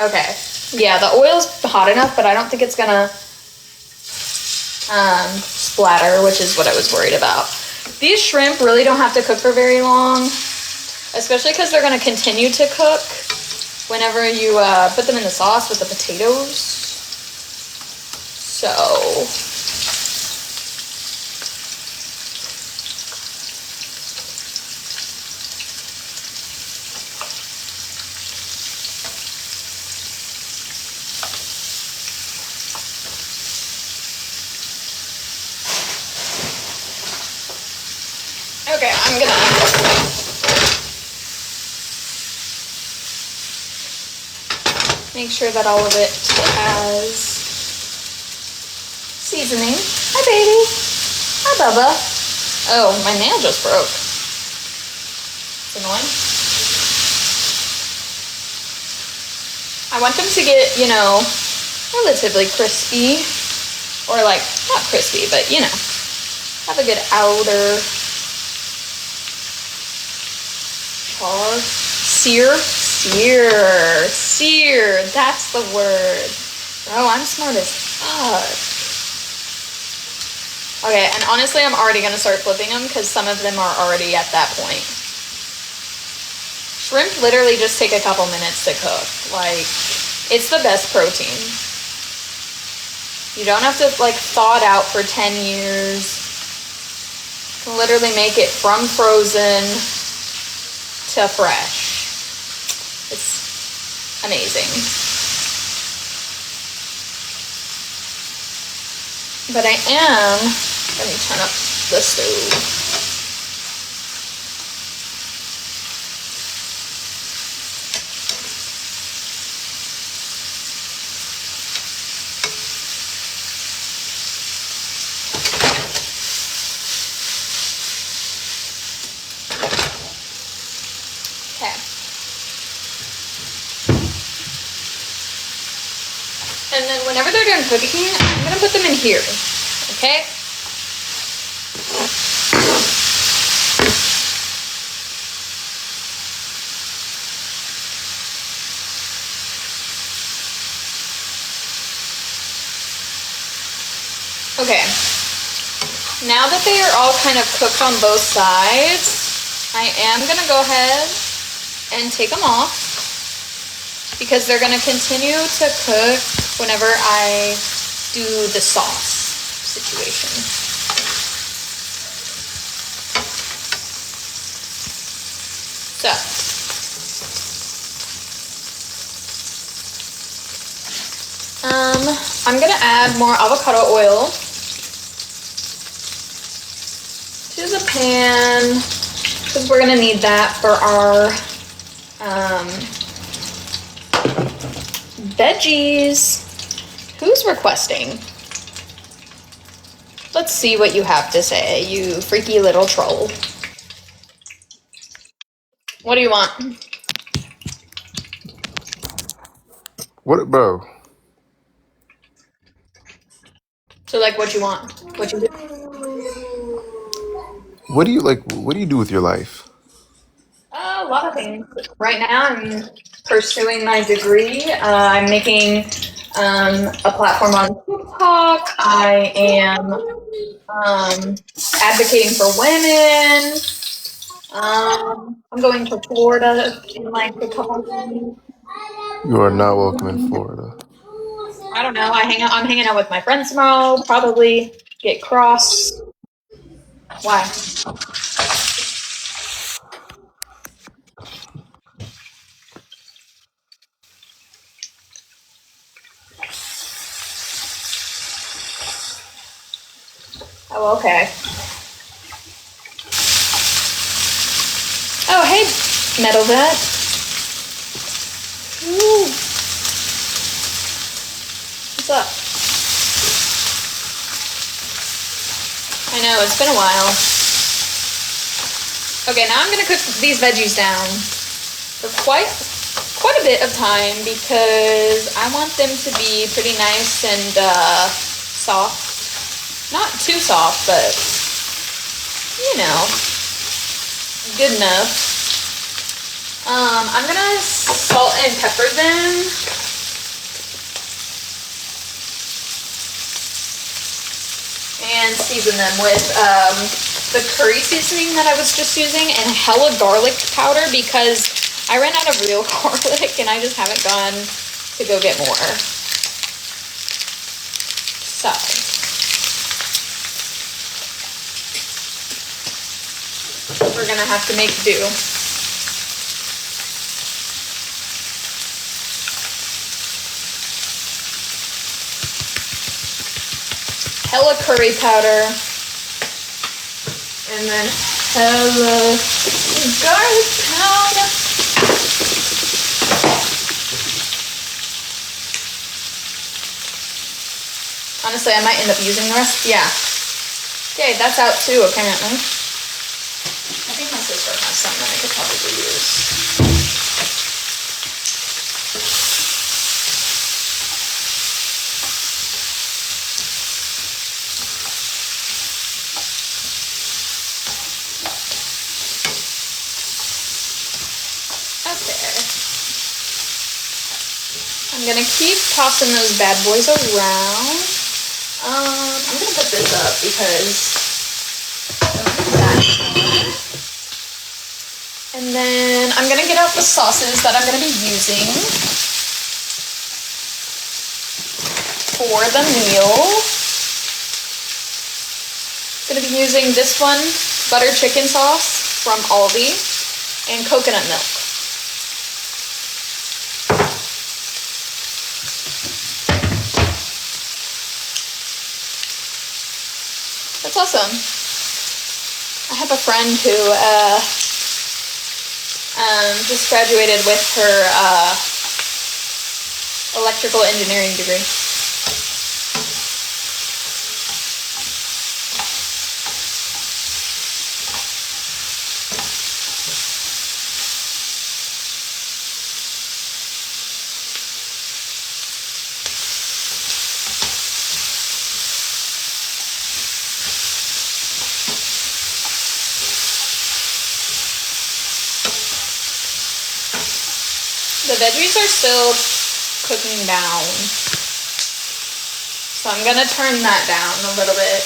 Okay. Yeah, the oil's hot enough, but I don't think it's gonna splatter, which is what I was worried about. These shrimp really don't have to cook for very long, especially because they're gonna continue to cook whenever you put them in the sauce with the potatoes. So okay, I'm gonna make sure that all of it has seasoning. Hi, baby. Hi, Bubba. Oh, my nail just broke. It's annoying. I want them to get, you know, relatively crispy. Or like, not crispy, but you know, have a good outer char. Sear. That's the word. Bro, I'm smart as fuck. Okay, and honestly, I'm already gonna start flipping them because some of them are already at that point. Shrimp literally just take a couple minutes to cook. Like, it's the best protein. You don't have to like thaw it out for 10 years. You can literally make it from frozen to fresh. It's amazing. But I am, let me turn up the stove. Okay. And then whenever they're done cooking, I'm gonna put them in here, okay? Okay, now that they are all kind of cooked on both sides, I am gonna go ahead and take them off because they're gonna continue to cook whenever I do the sauce situation. So, I'm gonna add more avocado oil to the pan because we're gonna need that for our veggies. Who's requesting? Let's see what you have to say, you freaky little troll. What do you want? What, bro? So, like, what you want? What you do? What do you like? What do you do with your life? A lot of things. Right now, I'm pursuing my degree. I'm making a platform on TikTok. I am advocating for women. I'm going to Florida in like a couple of weeks. You are not welcome in Florida. I don't know. I'm hanging out with my friends tomorrow. Probably get cross. Why? Oh, okay. Oh, hey, Metal Vet. Ooh. What's up? I know, it's been a while. Okay, now I'm gonna cook these veggies down for quite a bit of time because I want them to be pretty nice and soft. Not too soft, but you know, good enough. I'm gonna salt and pepper them. And season them with the curry seasoning that I was just using and hella garlic powder because I ran out of real garlic and I just haven't gone to go get more. So. We're gonna have to make do. Hella curry powder. And then hella garlic powder. Honestly, I might end up using the rest. Yeah. Okay, that's out too, apparently. I think my sister has some that I could probably use. I'm gonna keep tossing those bad boys around. I'm gonna put this up because and And then I'm gonna get out the sauces that I'm gonna be using for the meal. I'm gonna be using this one, butter chicken sauce from Aldi, and coconut milk. That's awesome. I have a friend who just graduated with her electrical engineering degree. The veggies are still cooking down, so I'm gonna turn that down a little bit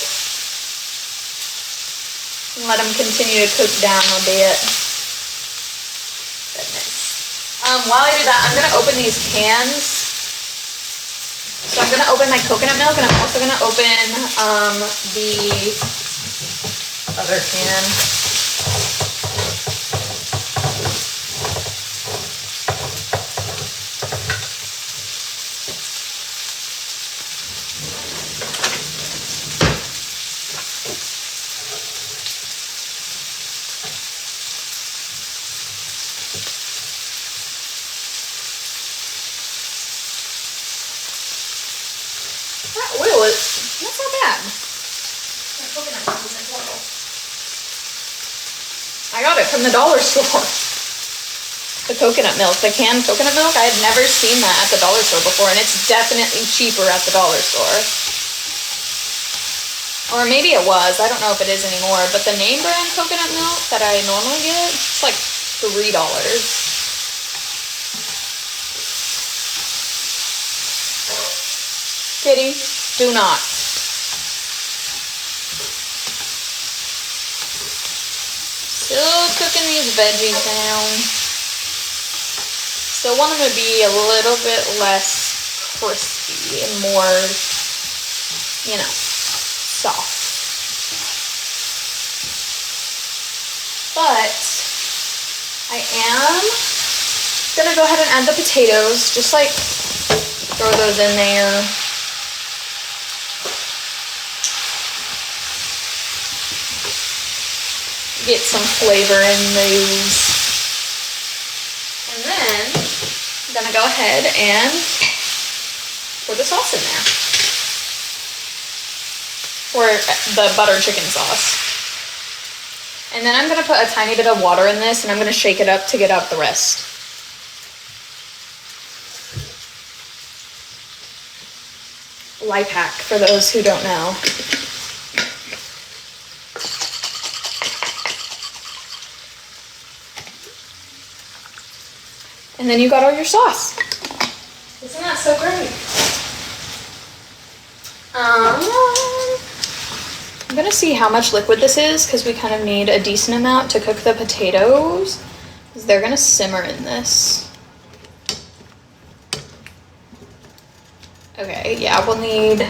and let them continue to cook down a bit. Goodness. While I do that, I'm gonna open these cans. So I'm gonna open my coconut milk, and I'm also gonna open the other can. That oil is, that's not bad. My coconut milk is oil. I got it from the dollar store. The coconut milk, the canned coconut milk, I had never seen that at the dollar store before, and it's definitely cheaper at the dollar store. Or maybe it was, I don't know if it is anymore, but the name brand coconut milk that I normally get, it's like $3. Kitty, do not. Still cooking these veggies down. Still want them to be a little bit less crispy and more, you know, soft. But I am gonna go ahead and add the potatoes, just like throw those in there. Get some flavor in those. And then I'm gonna go ahead and pour the sauce in there. Or the butter chicken sauce. And then I'm gonna put a tiny bit of water in this, and I'm gonna shake it up to get out the rest. Life hack for those who don't know. And then you got all your sauce. Isn't that so great? I'm gonna see how much liquid this is, because we kind of need a decent amount to cook the potatoes, because they're gonna simmer in this. Okay, yeah, we'll need,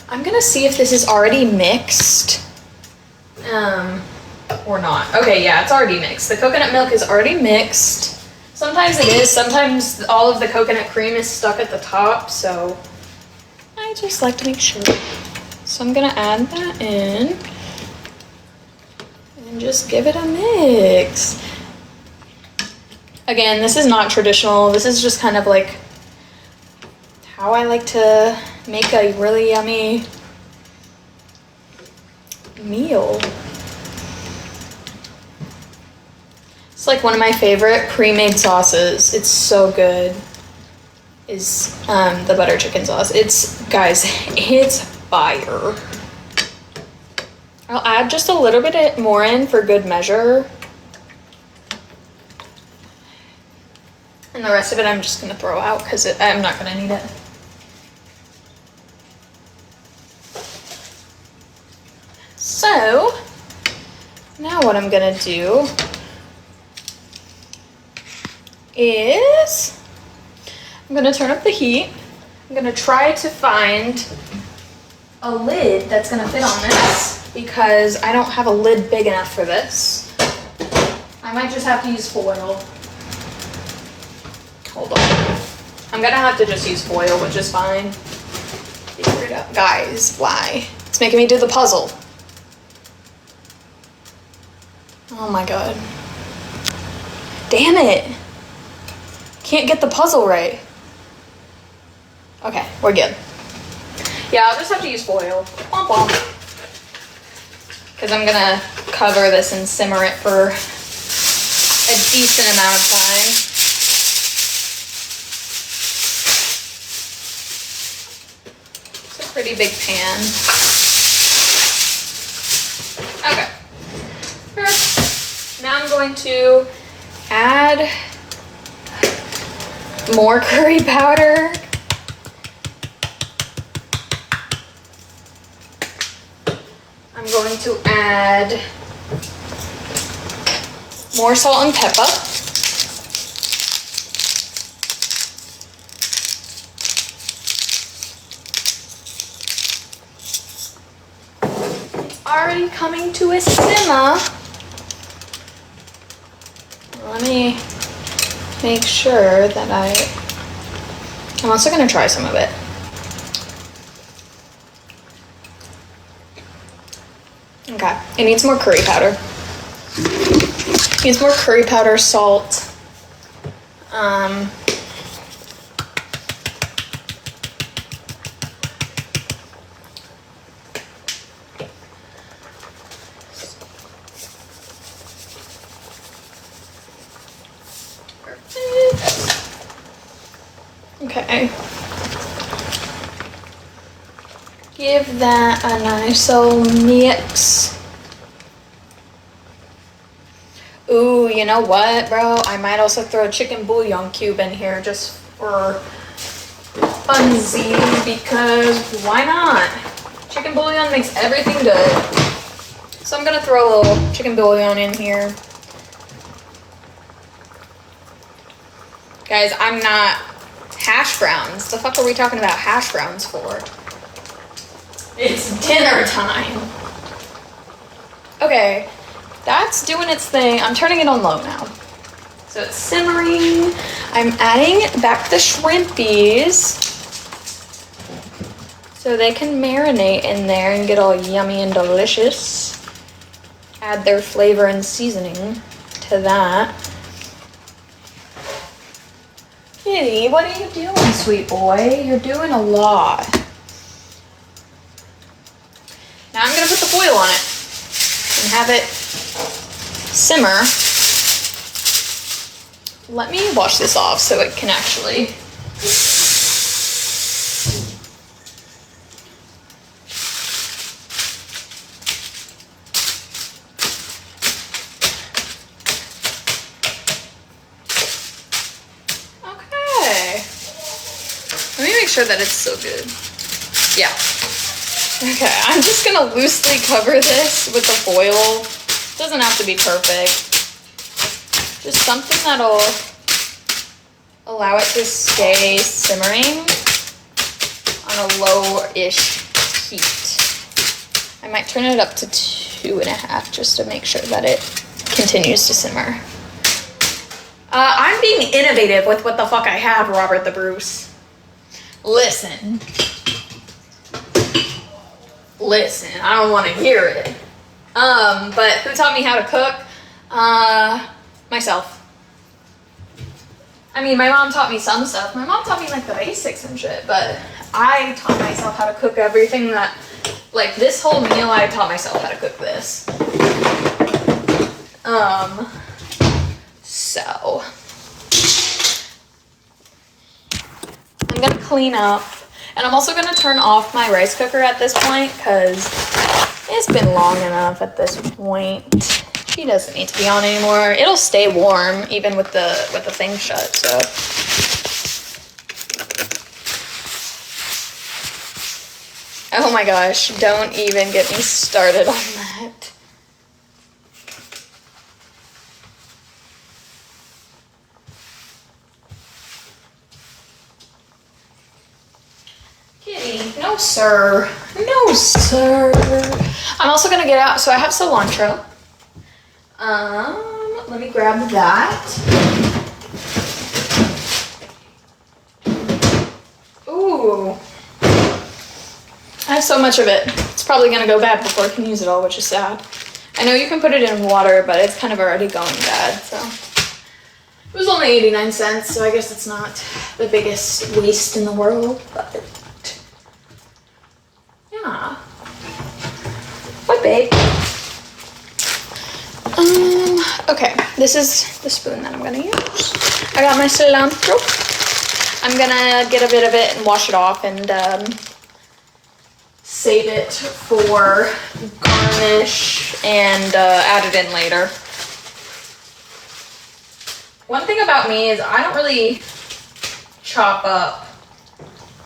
I'm gonna see if this is already mixed, or not. Okay, yeah, it's already mixed. The coconut milk is already mixed. Sometimes it is, sometimes all of the coconut cream is stuck at the top, so I just like to make sure. So I'm gonna add that in and just give it a mix. Again, this is not traditional. This is just kind of like how I like to make a really yummy meal. It's like one of my favorite pre-made sauces. It's so good. Is the butter chicken sauce. It's, guys, it's fire. I'll add just a little bit more in for good measure. And the rest of it I'm just gonna throw out because I'm not gonna need it. So, now what I'm gonna do is I'm gonna turn up the heat. I'm gonna try to find a lid that's gonna fit on this because I don't have a lid big enough for this. I might just have to use foil. Hold on. I'm gonna have to just use foil, which is fine. Figure it out. Guys, why? It's making me do the puzzle. Oh my god. Damn it. Can't get the puzzle right. Okay, we're good. Yeah, I'll just have to use foil. Womp womp. Because I'm gonna cover this and simmer it for a decent amount of time. It's a pretty big pan. Okay. Now I'm going to add more curry powder. I'm going to add more salt and pepper. It's already coming to a simmer. Let me make sure that I'm also going to try some of it. Okay, it needs more curry powder. It needs more curry powder, salt. Okay. Give that a nice old mix. Ooh, you know what, bro? I might also throw a chicken bouillon cube in here just for funsies because why not? Chicken bouillon makes everything good. So I'm gonna throw a little chicken bouillon in here. Guys, I'm not hash browns. The fuck are we talking about hash browns for? It's dinner time. Okay, that's doing its thing. I'm turning it on low now. So it's simmering. I'm adding back the shrimpies so they can marinate in there and get all yummy and delicious. Add their flavor and seasoning to that. Kitty, what are you doing, sweet boy? You're doing a lot. Now I'm gonna put the foil on it and have it simmer. Let me wash this off so it can actually. Okay. Let me make sure that it's so good. Yeah. Okay, I'm just gonna loosely cover this with the foil. Doesn't have to be perfect. Just something that'll allow it to stay simmering on a low-ish heat. I might turn it up to 2.5 just to make sure that it continues to simmer. I'm being innovative with what the fuck I have, Robert the Bruce. Listen, I don't want to hear it. But who taught me how to cook? Myself. I mean, my mom taught me some stuff. My mom taught me like the basics and shit, but I taught myself how to cook everything that, like this whole meal, I taught myself how to cook this. So I'm gonna clean up, and I'm also gonna turn off my rice cooker at this point because it's been long enough at this point. She doesn't need to be on anymore. It'll stay warm even with the thing shut, so. Oh my gosh, don't even get me started on that. me. No, sir. No, sir. I'm also gonna get out, so I have cilantro. Let me grab that. Ooh. I have so much of it. It's probably gonna go bad before I can use it all, which is sad. I know you can put it in water, but it's kind of already going bad, so. It was only 89 cents, so I guess it's not the biggest waste in the world, but yeah. What, babe? Okay, this is the spoon that I'm gonna use. I got my cilantro. I'm gonna get a bit of it and wash it off and save it for garnish and add it in later. One thing about me is I don't really chop up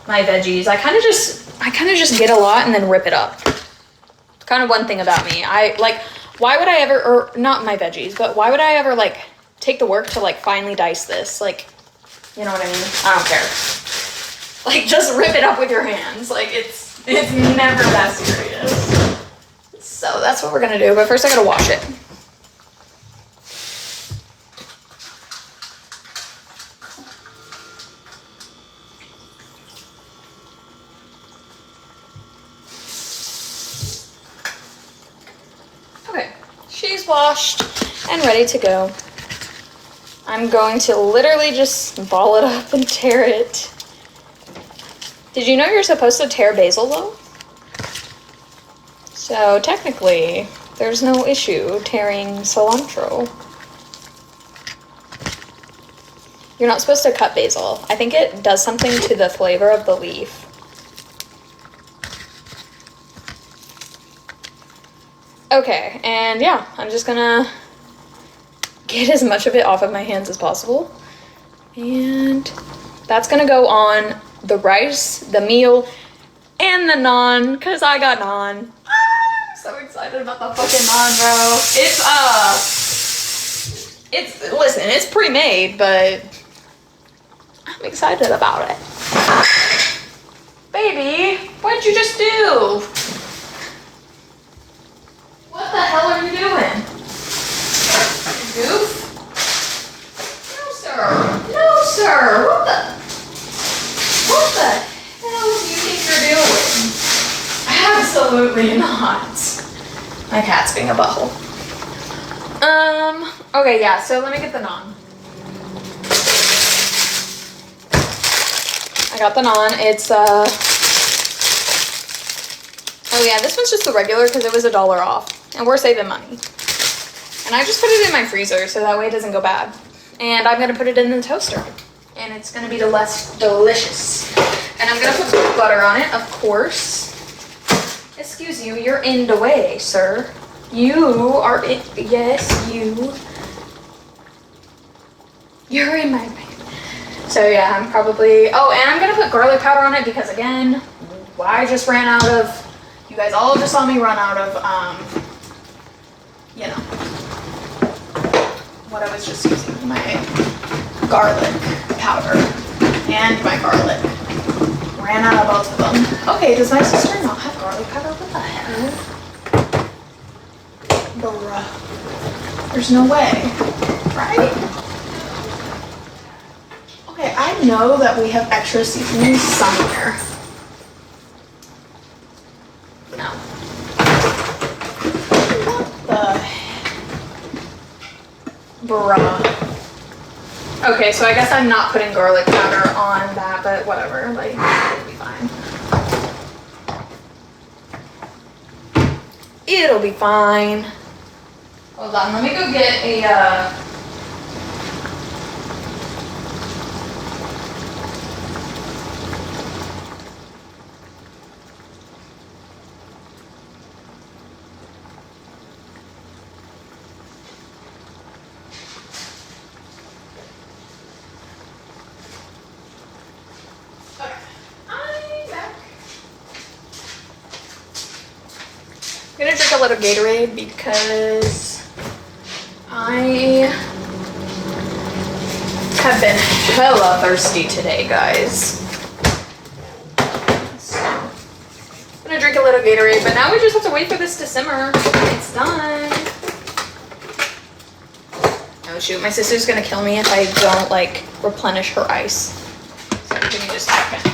my veggies. I kind of just get a lot and then rip it up. It's kind of one thing about me. Why would I ever, or not my veggies, but why would I ever like take the work to like finely dice this? Like, you know what I mean? I don't care. Like, just rip it up with your hands. Like, it's never that serious. So that's what we're gonna do, but first I gotta wash it. Okay, she's washed and ready to go. I'm going to literally just ball it up and tear it. Did you know you're supposed to tear basil though? So technically, there's no issue tearing cilantro. You're not supposed to cut basil. I think it does something to the flavor of the leaf. Okay, and yeah, I'm just gonna get as much of it off of my hands as possible. And that's gonna go on the rice, the meal, and the naan, cause I got naan. I'm so excited about the fucking naan, bro. Listen, it's pre-made, but I'm excited about it. Baby, what did you just do? What the hell are you doing? Goof? No, sir. No, sir. What the hell do you think you're doing? Absolutely not. My cat's being a butthole. Okay, yeah, so let me get the naan. I got the naan. It's, oh yeah, this one's just the regular because it was $1 off. And we're saving money. And I just put it in my freezer so that way it doesn't go bad. And I'm gonna put it in the toaster. And it's gonna be less delicious. And I'm gonna put butter on it, of course. Excuse you, you're in the way, sir. You are in, yes, you. You're in my way. So yeah, I'm probably, oh, and I'm gonna put garlic powder on it because again, I just ran out of, you guys all just saw me run out of, you know, what I was just using, my garlic powder and my garlic. Ran out of both of them. Okay, does my sister not have garlic powder? What the hell? Bruh. There's no way, right? Okay, I know that we have extra seasoning somewhere. No. Bruh. Okay, so I guess I'm not putting garlic powder on that, but whatever, like, it'll be fine. It'll be fine. Hold on, let me go get a, I'm gonna drink a little Gatorade because I have been hella thirsty today, guys. So. drink a little Gatorade, but now we just have to wait for this to simmer. It's done. Oh shoot, my sister's gonna kill me if I don't like replenish her ice. So give me just a second.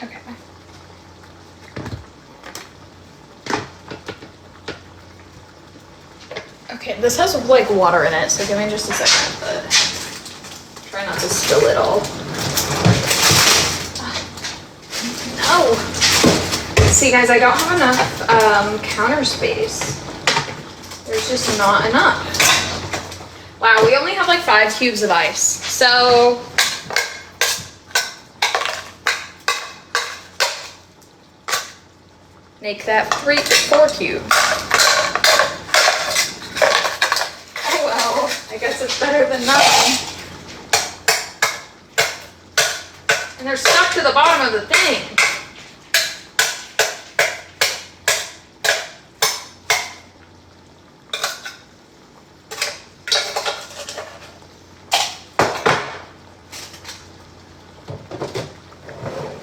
Okay. Okay, this has like water in it, so give me just a second, but try not to spill it all. No! See guys, I don't have enough counter space. There's just not enough. Wow, we only have like 5 cubes of ice, so make that 4 cubes. Oh well, I guess it's better than nothing. And they're stuck to the bottom of the thing.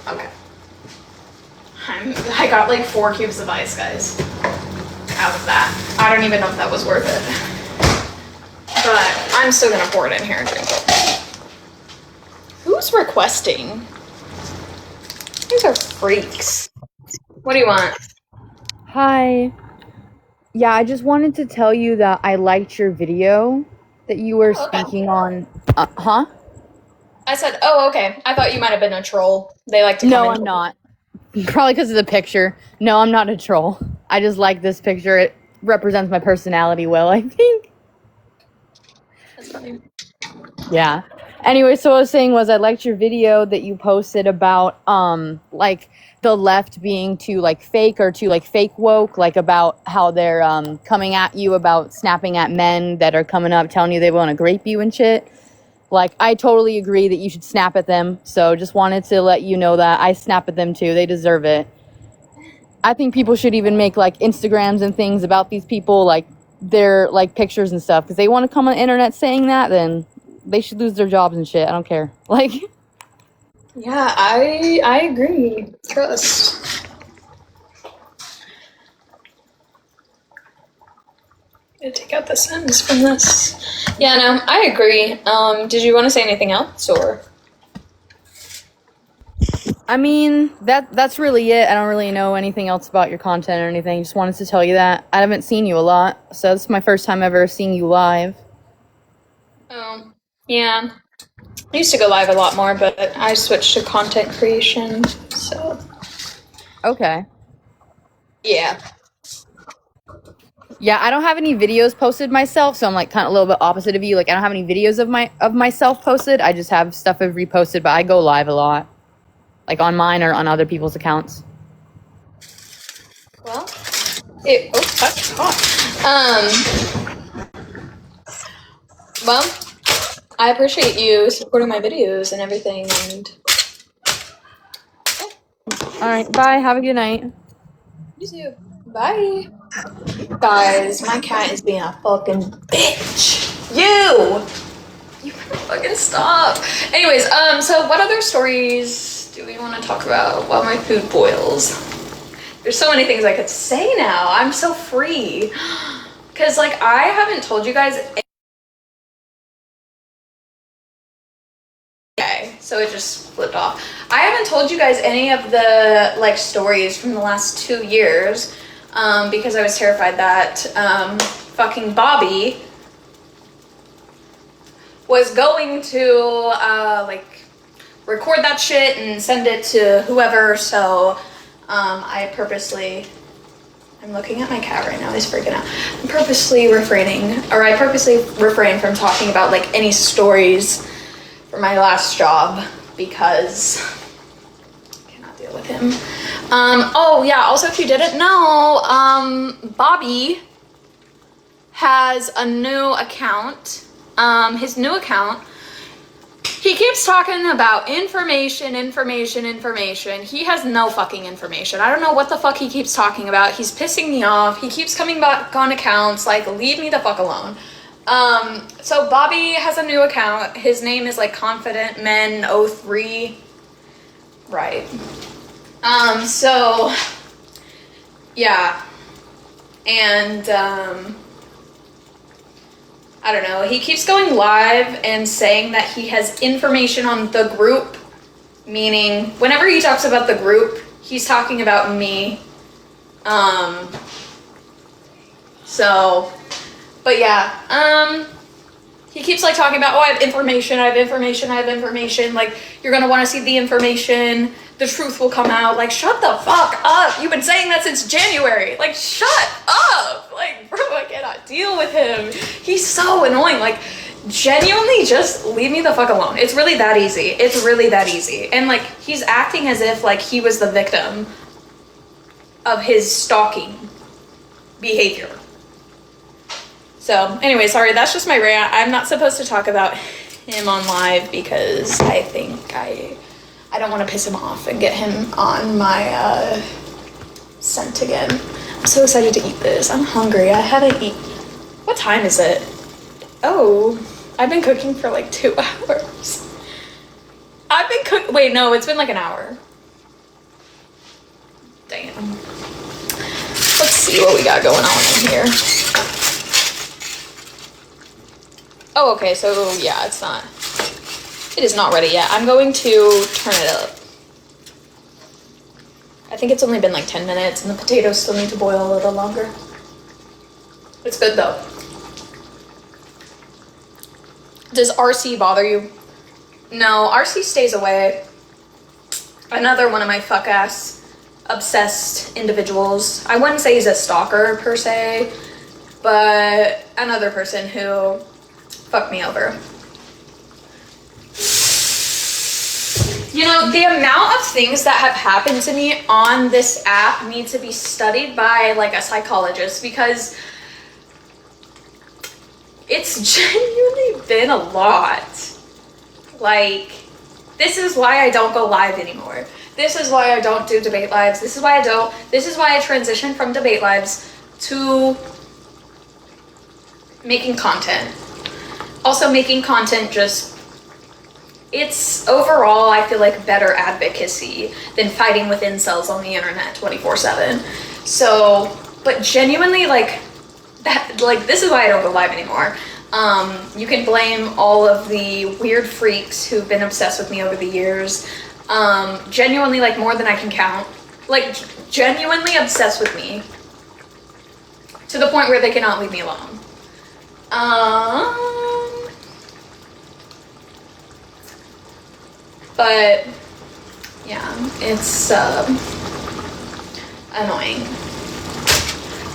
Okay. I got like 4 cubes of ice, guys, out of that. I don't even know if that was worth it. But I'm still gonna pour it in here and drink it. Who's requesting? These are freaks. What do you want? Hi. Yeah, I just wanted to tell you that I liked your video that you were Oh, okay. speaking on. Huh? I said, oh, okay. I thought you might have been a troll. They like to come No, in. I'm not. Probably because of the picture. No, I'm not a troll. I just like this picture. It represents my personality well, I think. That's funny. Yeah. Anyway, so what I was saying was I liked your video that you posted about like the left being too like fake or too like fake woke, like about how they're coming at you about snapping at men that are coming up telling you they want to grape you and shit. Like, I totally agree that you should snap at them. So just wanted to let you know that I snap at them too. They deserve it. I think people should even make like Instagrams and things about these people, like their like pictures and stuff. Because they want to come on the internet saying that, then they should lose their jobs and shit. I don't care. Like, Yeah, I agree. Trust. Gotta take out the sentence from this. Yeah, no, I agree. Did you want to say anything else, or? I mean, that's really it. I don't really know anything else about your content or anything. Just wanted to tell you that. I haven't seen you a lot, so this is my first time ever seeing you live. Oh, yeah. I used to go live a lot more, but I switched to content creation, so. Okay. Yeah. Yeah, I don't have any videos posted myself, so I'm like kind of a little bit opposite of you. Like I don't have any videos of myself posted. I just have stuff I've reposted, but I go live a lot. Like on mine or on other people's accounts. Well, that's hot. Well, I appreciate you supporting my videos and everything, and All right, bye. Have a good night. you too. Bye. Guys, my cat is being a fucking bitch. You better fucking stop. Anyways, so what other stories do we want to talk about while my food boils? There's so many things I could say now. I'm so free. Cause like I haven't told you guys. Okay, so it just flipped off. I haven't told you guys any of the like stories from the last 2 years, because I was terrified that fucking Bobby was going to like record that shit and send it to whoever. So I purposely, I'm looking at my cat right now, he's freaking out. I purposely refrain from talking about like any stories for my last job because I cannot deal with him. Oh yeah, also if you didn't know, Bobby has a new account. His new account He keeps talking about information. He has no fucking information. I don't know what the fuck he keeps talking about. He's pissing me off. He keeps coming back on accounts. Like, leave me the fuck alone. So Bobby has a new account. His name is like Confident Men 03. Right. So yeah. And I don't know. He keeps going live and saying that he has information on the group, meaning whenever he talks about the group, he's talking about me. So, but yeah, he keeps like talking about, oh, I have information. Like, you're gonna want to see the information. The truth will come out. Like, shut the fuck up. You've been saying that since January. Like, shut up. Like, bro, I cannot deal with him. He's so annoying. Like, genuinely just leave me the fuck alone. It's really that easy. And like, he's acting as if like he was the victim of his stalking behavior. So anyway, sorry, that's just my rant. I'm not supposed to talk about him on live because I think I don't want to piss him off and get him on my scent again. I'm so excited to eat this. I'm hungry. I haven't eaten. What time is it? Oh, I've been cooking for like 2 hours. Wait, no, it's been like an hour. Damn. Let's see what we got going on in here. Oh, okay, so yeah, it is not ready yet. I'm going to turn it up. I think it's only been like 10 minutes and the potatoes still need to boil a little longer. It's good though. Does RC bother you? No, RC stays away. Another one of my fuck-ass obsessed individuals. I wouldn't say he's a stalker per se, but another person who fucked me over. You know, the amount of things that have happened to me on this app need to be studied by like a psychologist because it's genuinely been a lot. Like, this is why I don't go live anymore. This is why I don't do debate lives. This is why I transitioned from debate lives to making content. Also, making content it's overall, I feel like, better advocacy than fighting with incels on the internet 24/7. So, but genuinely, like, this is why I don't go live anymore. You can blame all of the weird freaks who've been obsessed with me over the years. Genuinely, like, more than I can count. Like, genuinely obsessed with me. To the point where they cannot leave me alone. But yeah, it's annoying.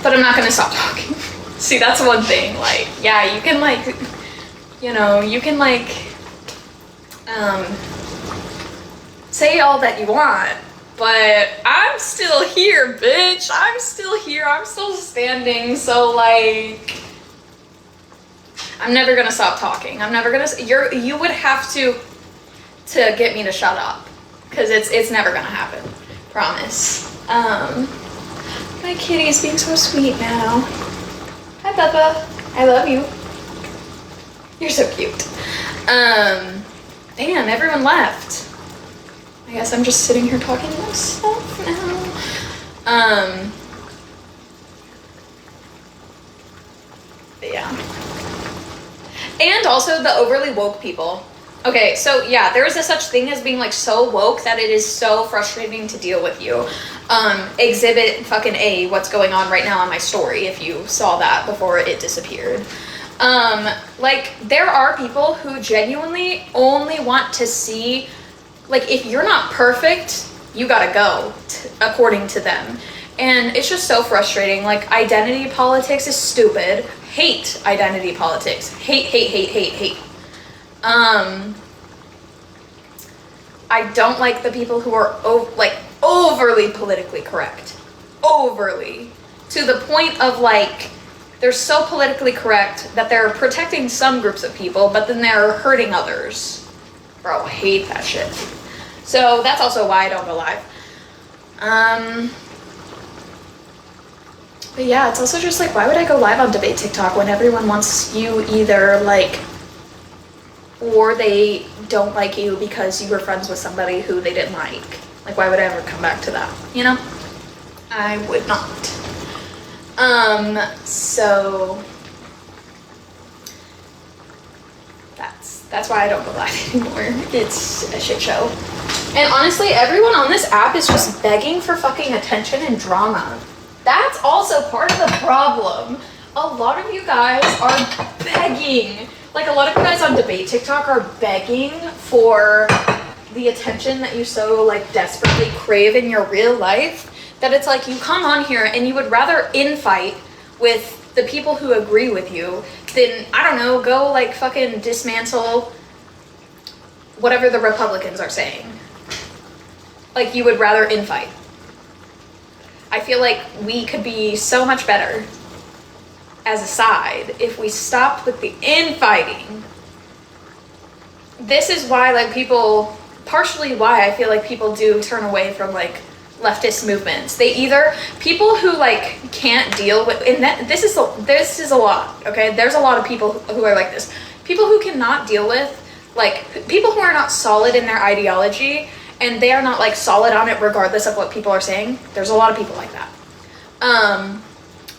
But I'm not gonna stop talking. See, that's one thing. Like, yeah, you can like, say all that you want, but I'm still here, bitch. I'm still here. I'm still standing. So like, I'm never gonna stop talking. I'm never gonna. You would have to get me to shut up, because it's never gonna happen. Promise. My kitty's being so sweet now. Hi, Peppa. I love you. You're so cute. Damn, everyone left. I guess I'm just sitting here talking to myself now. But yeah. And also the overly woke people. Okay, so yeah, there is a such thing as being like so woke that it is so frustrating to deal with you. Exhibit fucking A, what's going on right now on my story, if you saw that before it disappeared. Like, there are people who genuinely only want to see, like, if you're not perfect, you gotta go, according to them. And it's just so frustrating. Like, identity politics is stupid. Hate identity politics. Hate. I don't like the people who are overly politically correct. Overly. To the point of like, they're so politically correct that they're protecting some groups of people, but then they're hurting others. Bro, I hate that shit. So that's also why I don't go live. But yeah, it's also just like, why would I go live on debate TikTok when everyone wants you either like, or they don't like you because you were friends with somebody who they didn't like. Like, why would I ever come back to that, you know? I would not. So that's why I don't go live anymore. It's a shit show. And honestly, everyone on this app is just begging for fucking attention and drama. That's also part of the problem. A lot of you guys are begging. Like, a lot of you guys on debate TikTok are begging for the attention that you so like desperately crave in your real life, that it's like you come on here and you would rather infight with the people who agree with you than, I don't know, go like fucking dismantle whatever the Republicans are saying. Like, you would rather infight. I feel like we could be so much better as a side if we stopped with the infighting. This is why, like, people, partially why I feel like people do turn away from like leftist movements. They either, people who like can't deal with, and that this is a lot, okay? There's a lot of people who are like this. People who cannot deal with, like, people who are not solid in their ideology, and they are not like solid on it regardless of what people are saying. There's a lot of people like that.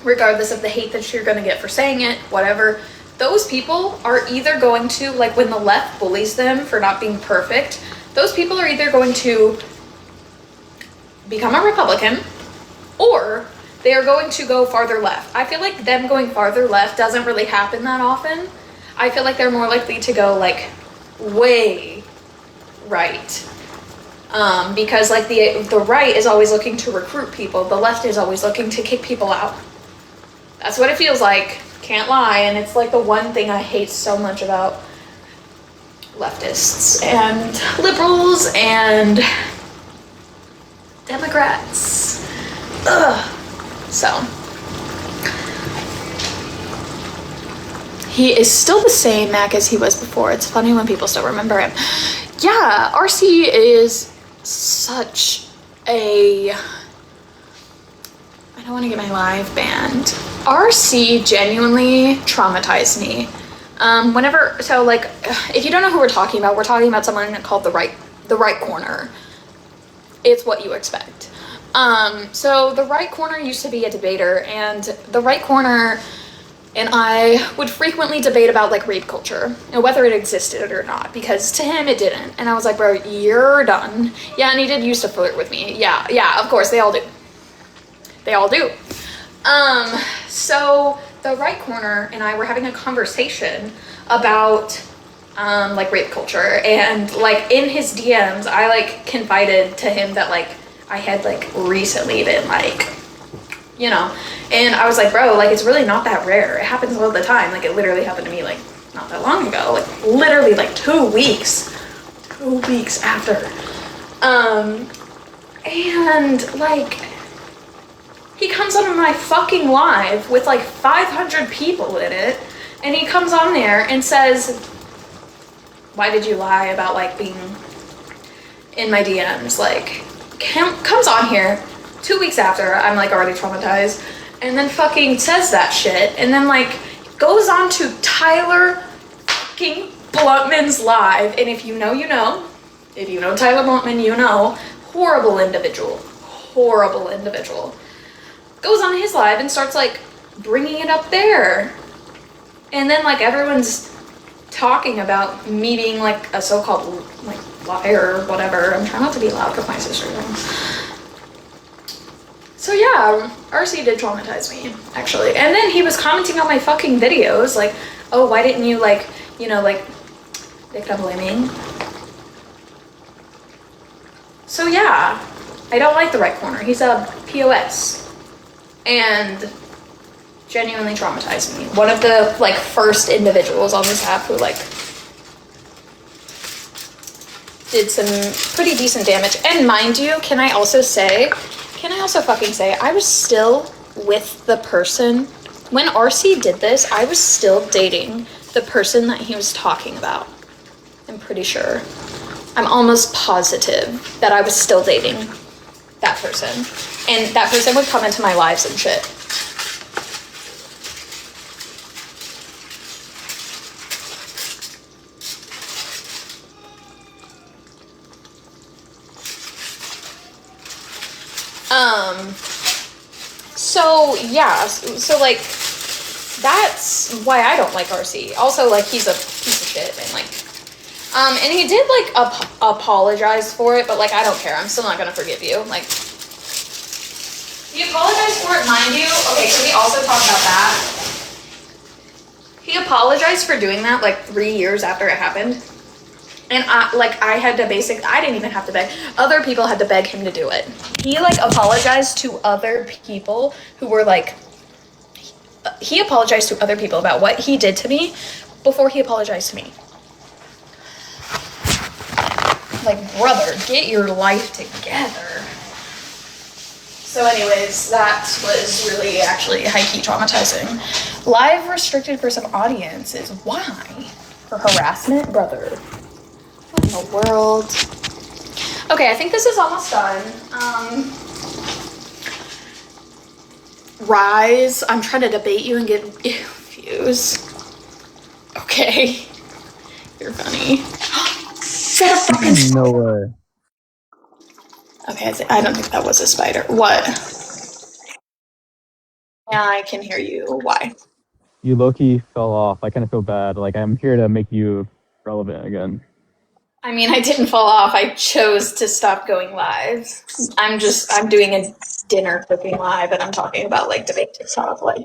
Regardless of the hate that you're gonna get for saying it, whatever. Those people are either going to, like, when the left bullies them for not being perfect, those people are either going to become a Republican, or they are going to go farther left. I feel like them going farther left doesn't really happen that often. I feel like they're more likely to go like way right. Because like the right is always looking to recruit people. The left is always looking to kick people out. That's what it feels like. Can't lie. And it's like the one thing I hate so much about leftists and liberals and Democrats. Ugh. So he is still the same Mac as he was before. It's funny when people still remember him. Yeah, RC is such a, I don't want to get my live banned. RC genuinely traumatized me. So like, if you don't know who we're talking about someone called the right corner. It's what you expect. So the right corner used to be a debater, and the right corner and I would frequently debate about like rape culture and whether it existed or not, because to him it didn't. And I was like, bro, you're done. Yeah, and he did used to flirt with me. Yeah, of course, they all do. They all do. So the right corner and I were having a conversation about like rape culture, and like in his DMs I like confided to him that like I had like recently been like, you know, and I was like, bro, like it's really not that rare. It happens all the time. Like it literally happened to me like not that long ago, like literally like 2 weeks after. And like he comes on my fucking live with like 500 people in it, and he comes on there and says, why did you lie about like being in my DMs? Like, comes on here 2 weeks after I'm like already traumatized, and then fucking says that shit, and then like goes on to Tyler fucking Bluntman's live. And if you know, you know. If you know Tyler Bluntman, you know. Horrible individual. Goes on his live and starts like bringing it up there. And then like everyone's talking about me being like a so-called like liar or whatever. I'm trying not to be loud with my sister though. So yeah, RC did traumatize me, actually. And then he was commenting on my fucking videos like, oh, why didn't you like, you know, like victim blaming. So yeah, I don't like the right corner. He's a POS. And genuinely traumatized me. One of the like first individuals on this app who like did some pretty decent damage. And mind you, can I also fucking say, I was still with the person, when RC did this, I was still dating the person that he was talking about. I'm pretty sure. I'm almost positive that I was still dating that person. And that person would come into my lives and shit. So yeah, so like, that's why I don't like RC. Also, like, he's a piece of shit, and like, and he did like apologize for it, but like, I don't care. I'm still not gonna forgive you. Like, he apologized for it, mind you. Okay, so we also talked about that. He apologized for doing that like 3 years after it happened. And I didn't even have to beg. Other people had to beg him to do it. He like apologized to other people who were like, he apologized to other people about what he did to me before he apologized to me. Like, brother, get your life together. So anyways, that was really actually high-key traumatizing. Live restricted for some audiences. Why? For harassment? Brother. What in the world? Okay, I think this is almost done. Rise. I'm trying to debate you and get views. Okay. You're funny. No way. Okay, I don't think that was a spider. What? Yeah, I can hear you. Why? You low-key fell off. I kind of feel bad. Like, I'm here to make you relevant again. I mean, I didn't fall off. I chose to stop going live. I'm doing a dinner cooking live, and I'm talking about like debate TikTok. Like,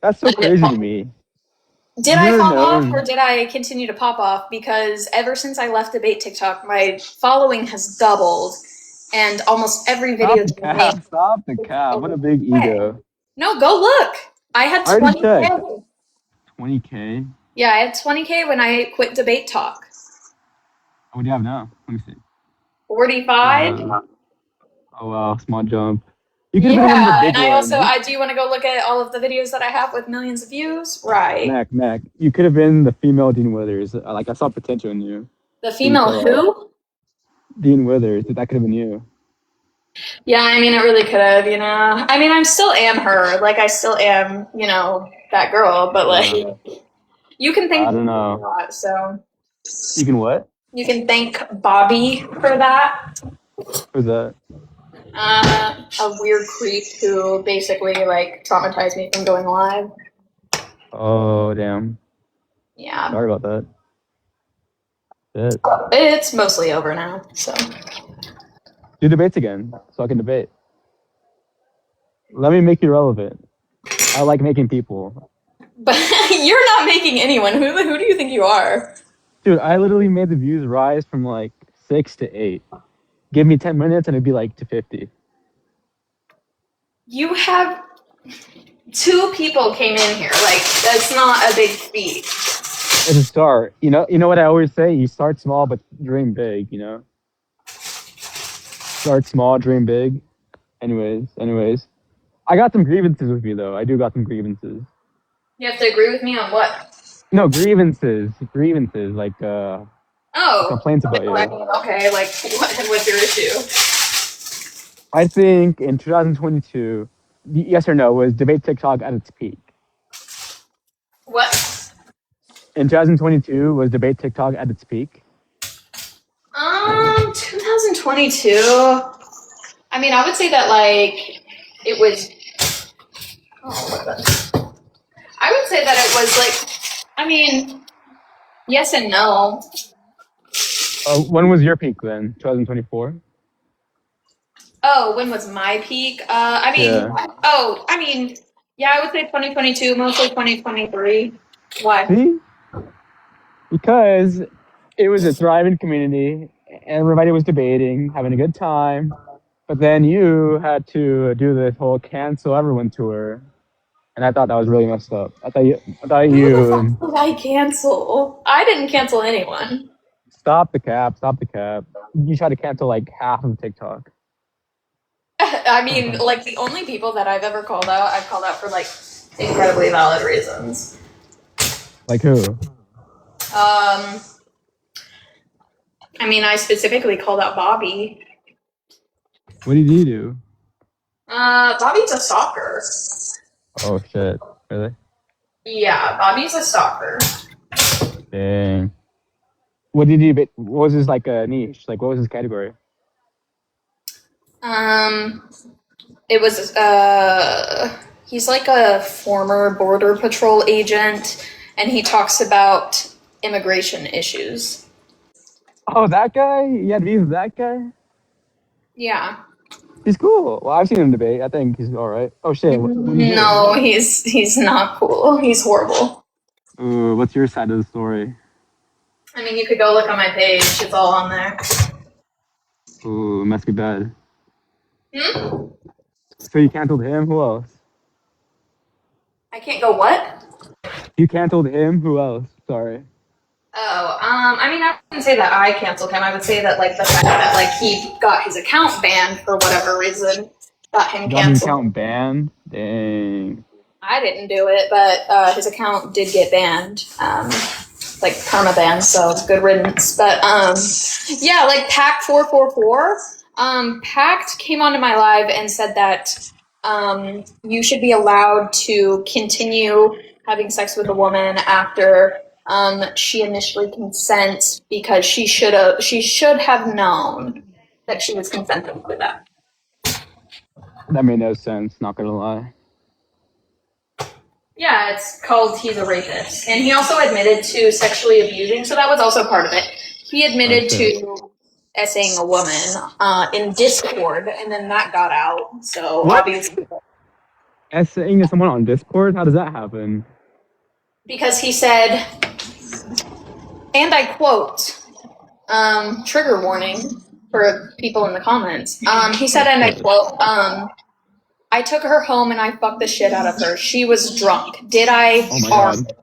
That's so crazy to me. did I You're fall off known. or did I continue to pop off? Because ever since I left debate TikTok, my following has doubled, and almost every video Stop the that I make. cap. Stop the cap. What a big ego. No, go look. I had I already 20K. checked. 20K? Yeah, I had 20K when I quit debate talk. What do you have now? Let me see. 45. Oh wow, small jump. You could have been one of Yeah, the big and I ones. also, do you want to go look at all of the videos that I have with millions of views? Right. Mac. You could have been the female Dean Withers. Like, I saw potential in you. The female who? Dean Withers. That could have been you. Yeah, I mean, it really could have, you know. I mean, I still am her. Like, I still am, you know, that girl. But, like, you can thank I don't me know. for that, so. You can what? You can thank Bobby for that. Who's that? A weird creep who basically, like, traumatized me from going live. Oh, damn. Yeah. Sorry about that. Shit. It's mostly over now, so. Do debates again, so I can debate. Let me make you relevant. I like making people. But you're not making anyone. Who do you think you are? Dude, I literally made the views rise from like 6 to 8. Give me 10 minutes and it'd be like to 50. You have 2 people came in here. Like, that's not a big feat. It's a start. You know what I always say? You start small, but dream big, you know? Start small, dream big. Anyways. I got some grievances with you, though. I do got some grievances. You have to agree with me on what? No, grievances. Like, complaints about you. Okay, like, what's your issue? I think in 2022, yes or no, was debate TikTok at its peak? What? In 2022, was debate TikTok at its peak? 2022. I mean, I would say that, like, it was. I would say that it was, like, I mean, yes and no. When was your peak then? 2024? Oh, when was my peak? I mean, yeah, I would say 2022, mostly 2023. Why? See? Because it was a thriving community, everybody was debating, having a good time, but then you had to do this whole cancel everyone tour, and I thought that was really messed up. I thought Who the fuck did I cancel? I didn't cancel anyone. Stop the cap. You tried to cancel like half of TikTok. I mean, like, the only people that I've ever called out, I've called out for, like, incredibly valid reasons. Like who? I mean, I specifically called out Bobby. What did he do? Bobby's a stalker. Oh shit! Really? Yeah, Bobby's a stalker. Dang. What did he? What was his like niche? Like what was his category? It was he's like a former border patrol agent, and he talks about immigration issues. Oh, that guy? You had beef with that guy? Yeah. He's cool. Well, I've seen him debate. I think he's all right. Oh shit! What did he do? No, he's not cool. He's horrible. Ooh, what's your side of the story? I mean, you could go look on my page. It's all on there. Ooh, must be bad. Hmm? So you canceled him? Who else? I can't go what? You canceled him? Who else? Sorry. Oh, I mean, I wouldn't say that I canceled him. I would say that, like, the fact that, like, he got his account banned for whatever reason got him Got his canceled. account banned? Dang. I didn't do it, but his account did get banned, like permaban. So good riddance. But yeah, like Pact 444. Pact came onto my live and said that you should be allowed to continue having sex with a woman after she initially consents because she should have known that she was consenting to that. That made no sense, not gonna lie. Yeah, it's called He's a Rapist. And he also admitted to sexually abusing, so that was also part of it. He admitted to essaying a woman in Discord, and then that got out. So What? obviously, Essaying to someone on Discord? How does that happen? because he said, and I quote, trigger warning for people in the comments. He said, and I quote, I took her home and I fucked the shit out of her. She was drunk. Did I? Oh my god.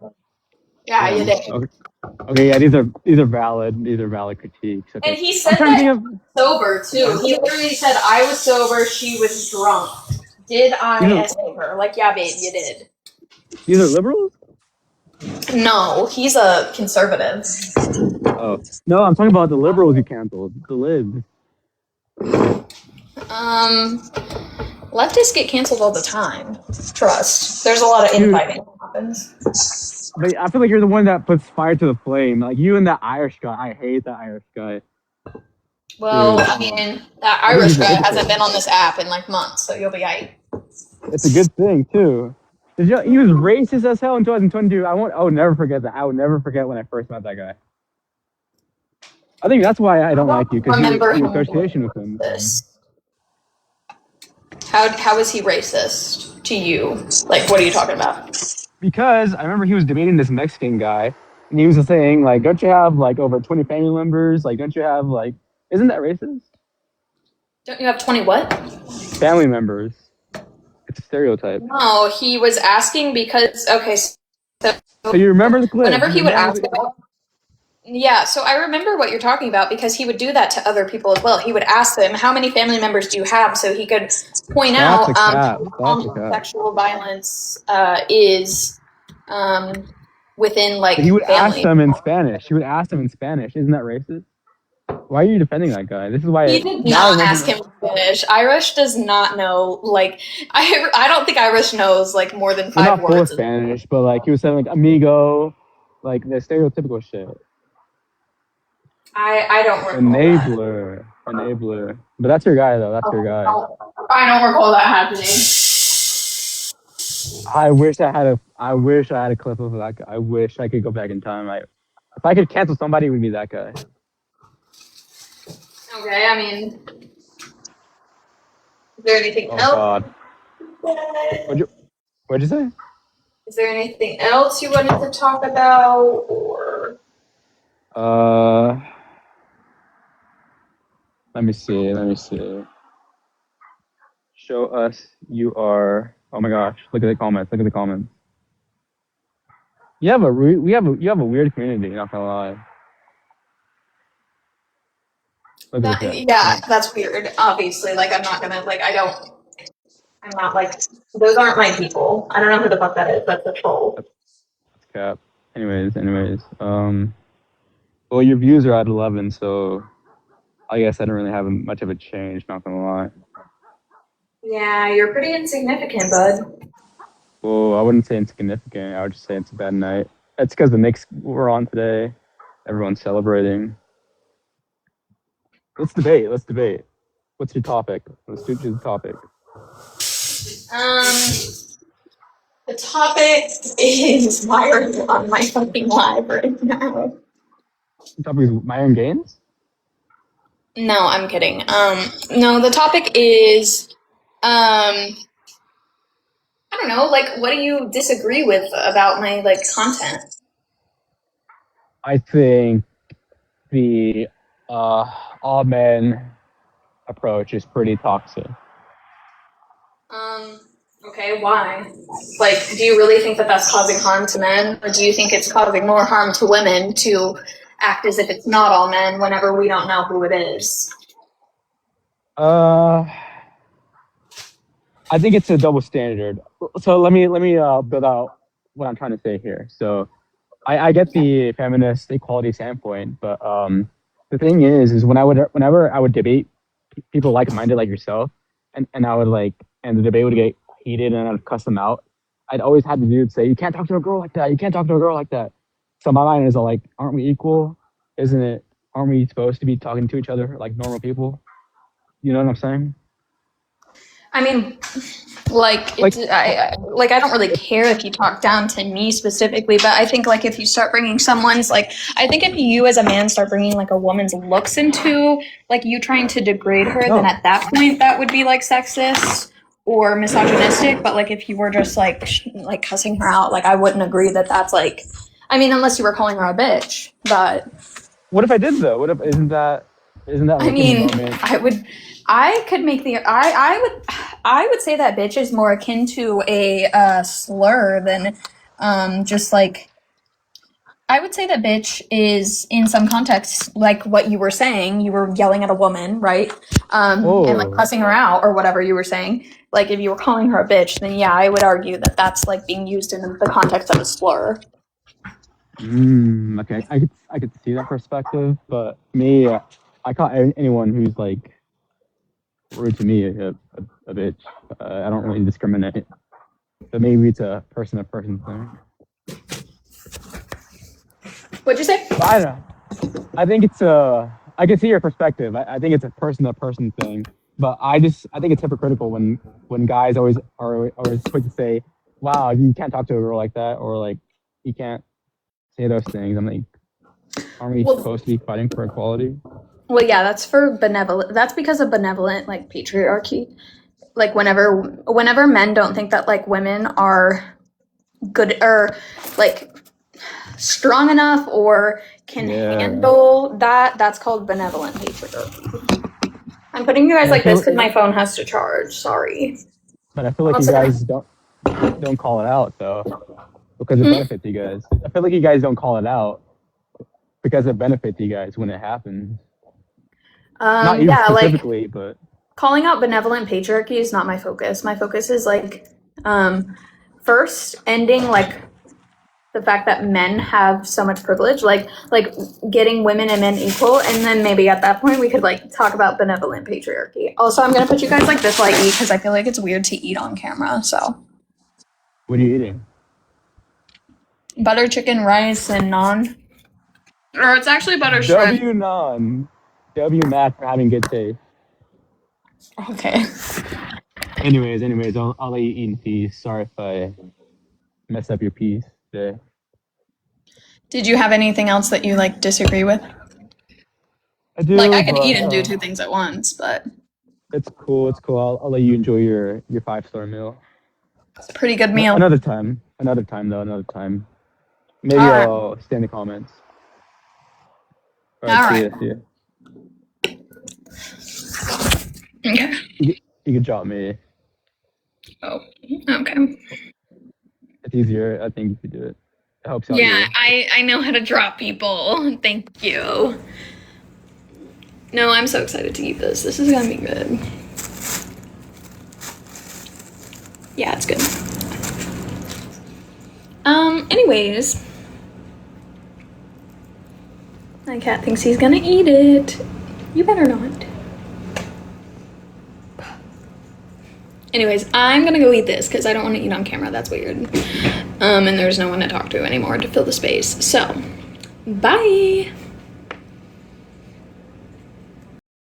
Yeah, you did. Okay, yeah, these are valid. These are valid critiques. Okay. And he said that sober too. He literally said, "I was sober. She was drunk. Did I essay her?" Like, yeah, babe, you did. These are liberals? No, he's a conservative. Oh no, I'm talking about the liberals you canceled. The libs. Leftists get canceled all the time. Trust. There's a lot of infighting that happens. But I feel like you're the one that puts fire to the flame. Like you and that Irish guy. I hate that Irish guy. Well, Dude. I mean, that Irish guy hasn't been on this app in like months, so you'll be aight. It's a good thing too. He was racist as hell in 2022. I would never forget that. I would never forget when I first met that guy. I think that's why I don't like you, because your association with him. How is he racist to you? Like, what are you talking about? Because I remember he was debating this Mexican guy, and he was saying, like, don't you have, like, over 20 family members? Like, don't you have, like, isn't that racist? Don't you have 20 what? Family members. It's a stereotype. No, he was asking because, okay, so you remember the clip? Whenever he would ask yeah, so I remember what you're talking about because he would do that to other people as well. He would ask them, how many family members do you have? So he could point out sexual violence is within, like, he would family. ask them in Spanish. He would ask them in Spanish. Isn't that racist? Why are you defending that guy? This is why he did not ask him in Spanish. Irish does not know, like, I don't think Irish knows, like, more than 5 words. Not full Spanish, but, like, he was saying, like, amigo, like, the stereotypical shit. I don't recall Enabler. But that's your guy, though. That's your guy. I don't recall that happening. I wish I had a clip of that guy. I wish I could go back in time. If I could cancel somebody, it would be that guy. Okay, I mean, is there anything else? God. What'd you say? Is there anything else you wanted to talk about, or? Let me see. Show us you are. Oh my gosh! Look at the comments. You have a weird community. Not gonna lie. Yeah, that's weird. Obviously, like, I'm not gonna, like, I'm not, like, those aren't my people. I don't know who the fuck that is. That's a troll. That's cap. Anyways. Well, Well, your views are at 11, so I guess I don't really have much of a change. Not gonna lie. Yeah, you're pretty insignificant, bud. Well, I wouldn't say insignificant. I would just say it's a bad night. That's because the Knicks were on today. Everyone's celebrating. Let's debate. Let's debate. What's your topic? Let's do the topic. The topic is why are you on my fucking live right now? The topic is Myron Gaines. No, I'm kidding. No, the topic is, I don't know, like, what do you disagree with about my, like, content? I think the all men approach is pretty toxic. Okay, why? Like, do you really think that that's causing harm to men, or do you think it's causing more harm to women to act as if it's not all men whenever we don't know who it is? I think it's a double standard. So let me build out what I'm trying to say here. So I get the feminist equality standpoint, but the thing is whenever I would debate people like-minded like yourself, and I would and the debate would get heated and I'd cuss them out. I'd always have the dude say, "You can't talk to a girl like that. You can't talk to a girl like that." So my mind is like, aren't we equal? Isn't it? Aren't we supposed to be talking to each other like normal people? You know what I'm saying? I mean, I don't really care if you talk down to me specifically, but I think like if you start bringing someone's I think if you as a man start bringing like a woman's looks into like you trying to degrade her, then at that point that would be like sexist or misogynistic. But like if you were just like cussing her out, like I wouldn't agree that that's like, I mean, unless you were calling her a bitch. But what if I did though? What if isn't that I mean, I could make the I would say that bitch is more akin to a slur than just like I would say that bitch is in some contexts like what you were saying. You were yelling at a woman, right? And like cussing her out or whatever you were saying. Like if you were calling her a bitch, then yeah, I would argue that that's like being used in the context of a slur. Okay, I could see that perspective, but me, I call anyone who's like rude to me a bitch. I don't really discriminate, but maybe it's a person-to-person thing. What'd you say? I don't know. I think it's I can see your perspective. I think it's a person-to-person thing, but I think it's hypocritical when guys always are always quick to say, "Wow, you can't talk to a girl like that," or like, "You can't say those things." I'm like, aren't we supposed to be fighting for equality? Well, yeah, that's for benevolent. That's because of benevolent like patriarchy. Like whenever men don't think that like women are good or like strong enough or can handle that, that's called benevolent patriarchy. I'm putting you guys like this because my phone has to charge. Sorry. But I feel like you guys don't call it out though, because it benefits you guys. I feel like you guys don't call it out because it benefits you guys when it happens. Not you specifically, like, but calling out benevolent patriarchy is not my focus. My focus is like first ending like the fact that men have so much privilege, like getting women and men equal, and then maybe at that point we could like talk about benevolent patriarchy. Also, I'm gonna put you guys like this while I eat because I feel like it's weird to eat on camera. So, what are you eating? Butter chicken, rice, and naan. Or it's actually butter shrimp. W naan. W Matt for having good taste. Okay. Anyways, I'll let you eat in peace. Sorry if I messed up your piece today. Did you have anything else that you like disagree with? I do. Like I can eat and do two things at once, but it's cool. I'll let you enjoy your 5-star meal. It's a pretty good meal. Another time. Maybe I'll stay in the comments. All right. See ya. Okay. You can drop me. Oh, okay. It's easier. I think you could do it. It helps out. Yeah, I know how to drop people. Thank you. No, I'm so excited to eat this. This is gonna be good. Yeah, it's good. Anyways. My cat thinks he's gonna eat it. You better not. Anyways, I'm gonna go eat this because I don't want to eat on camera. That's weird. And there's no one to talk to anymore to fill the space. So, bye.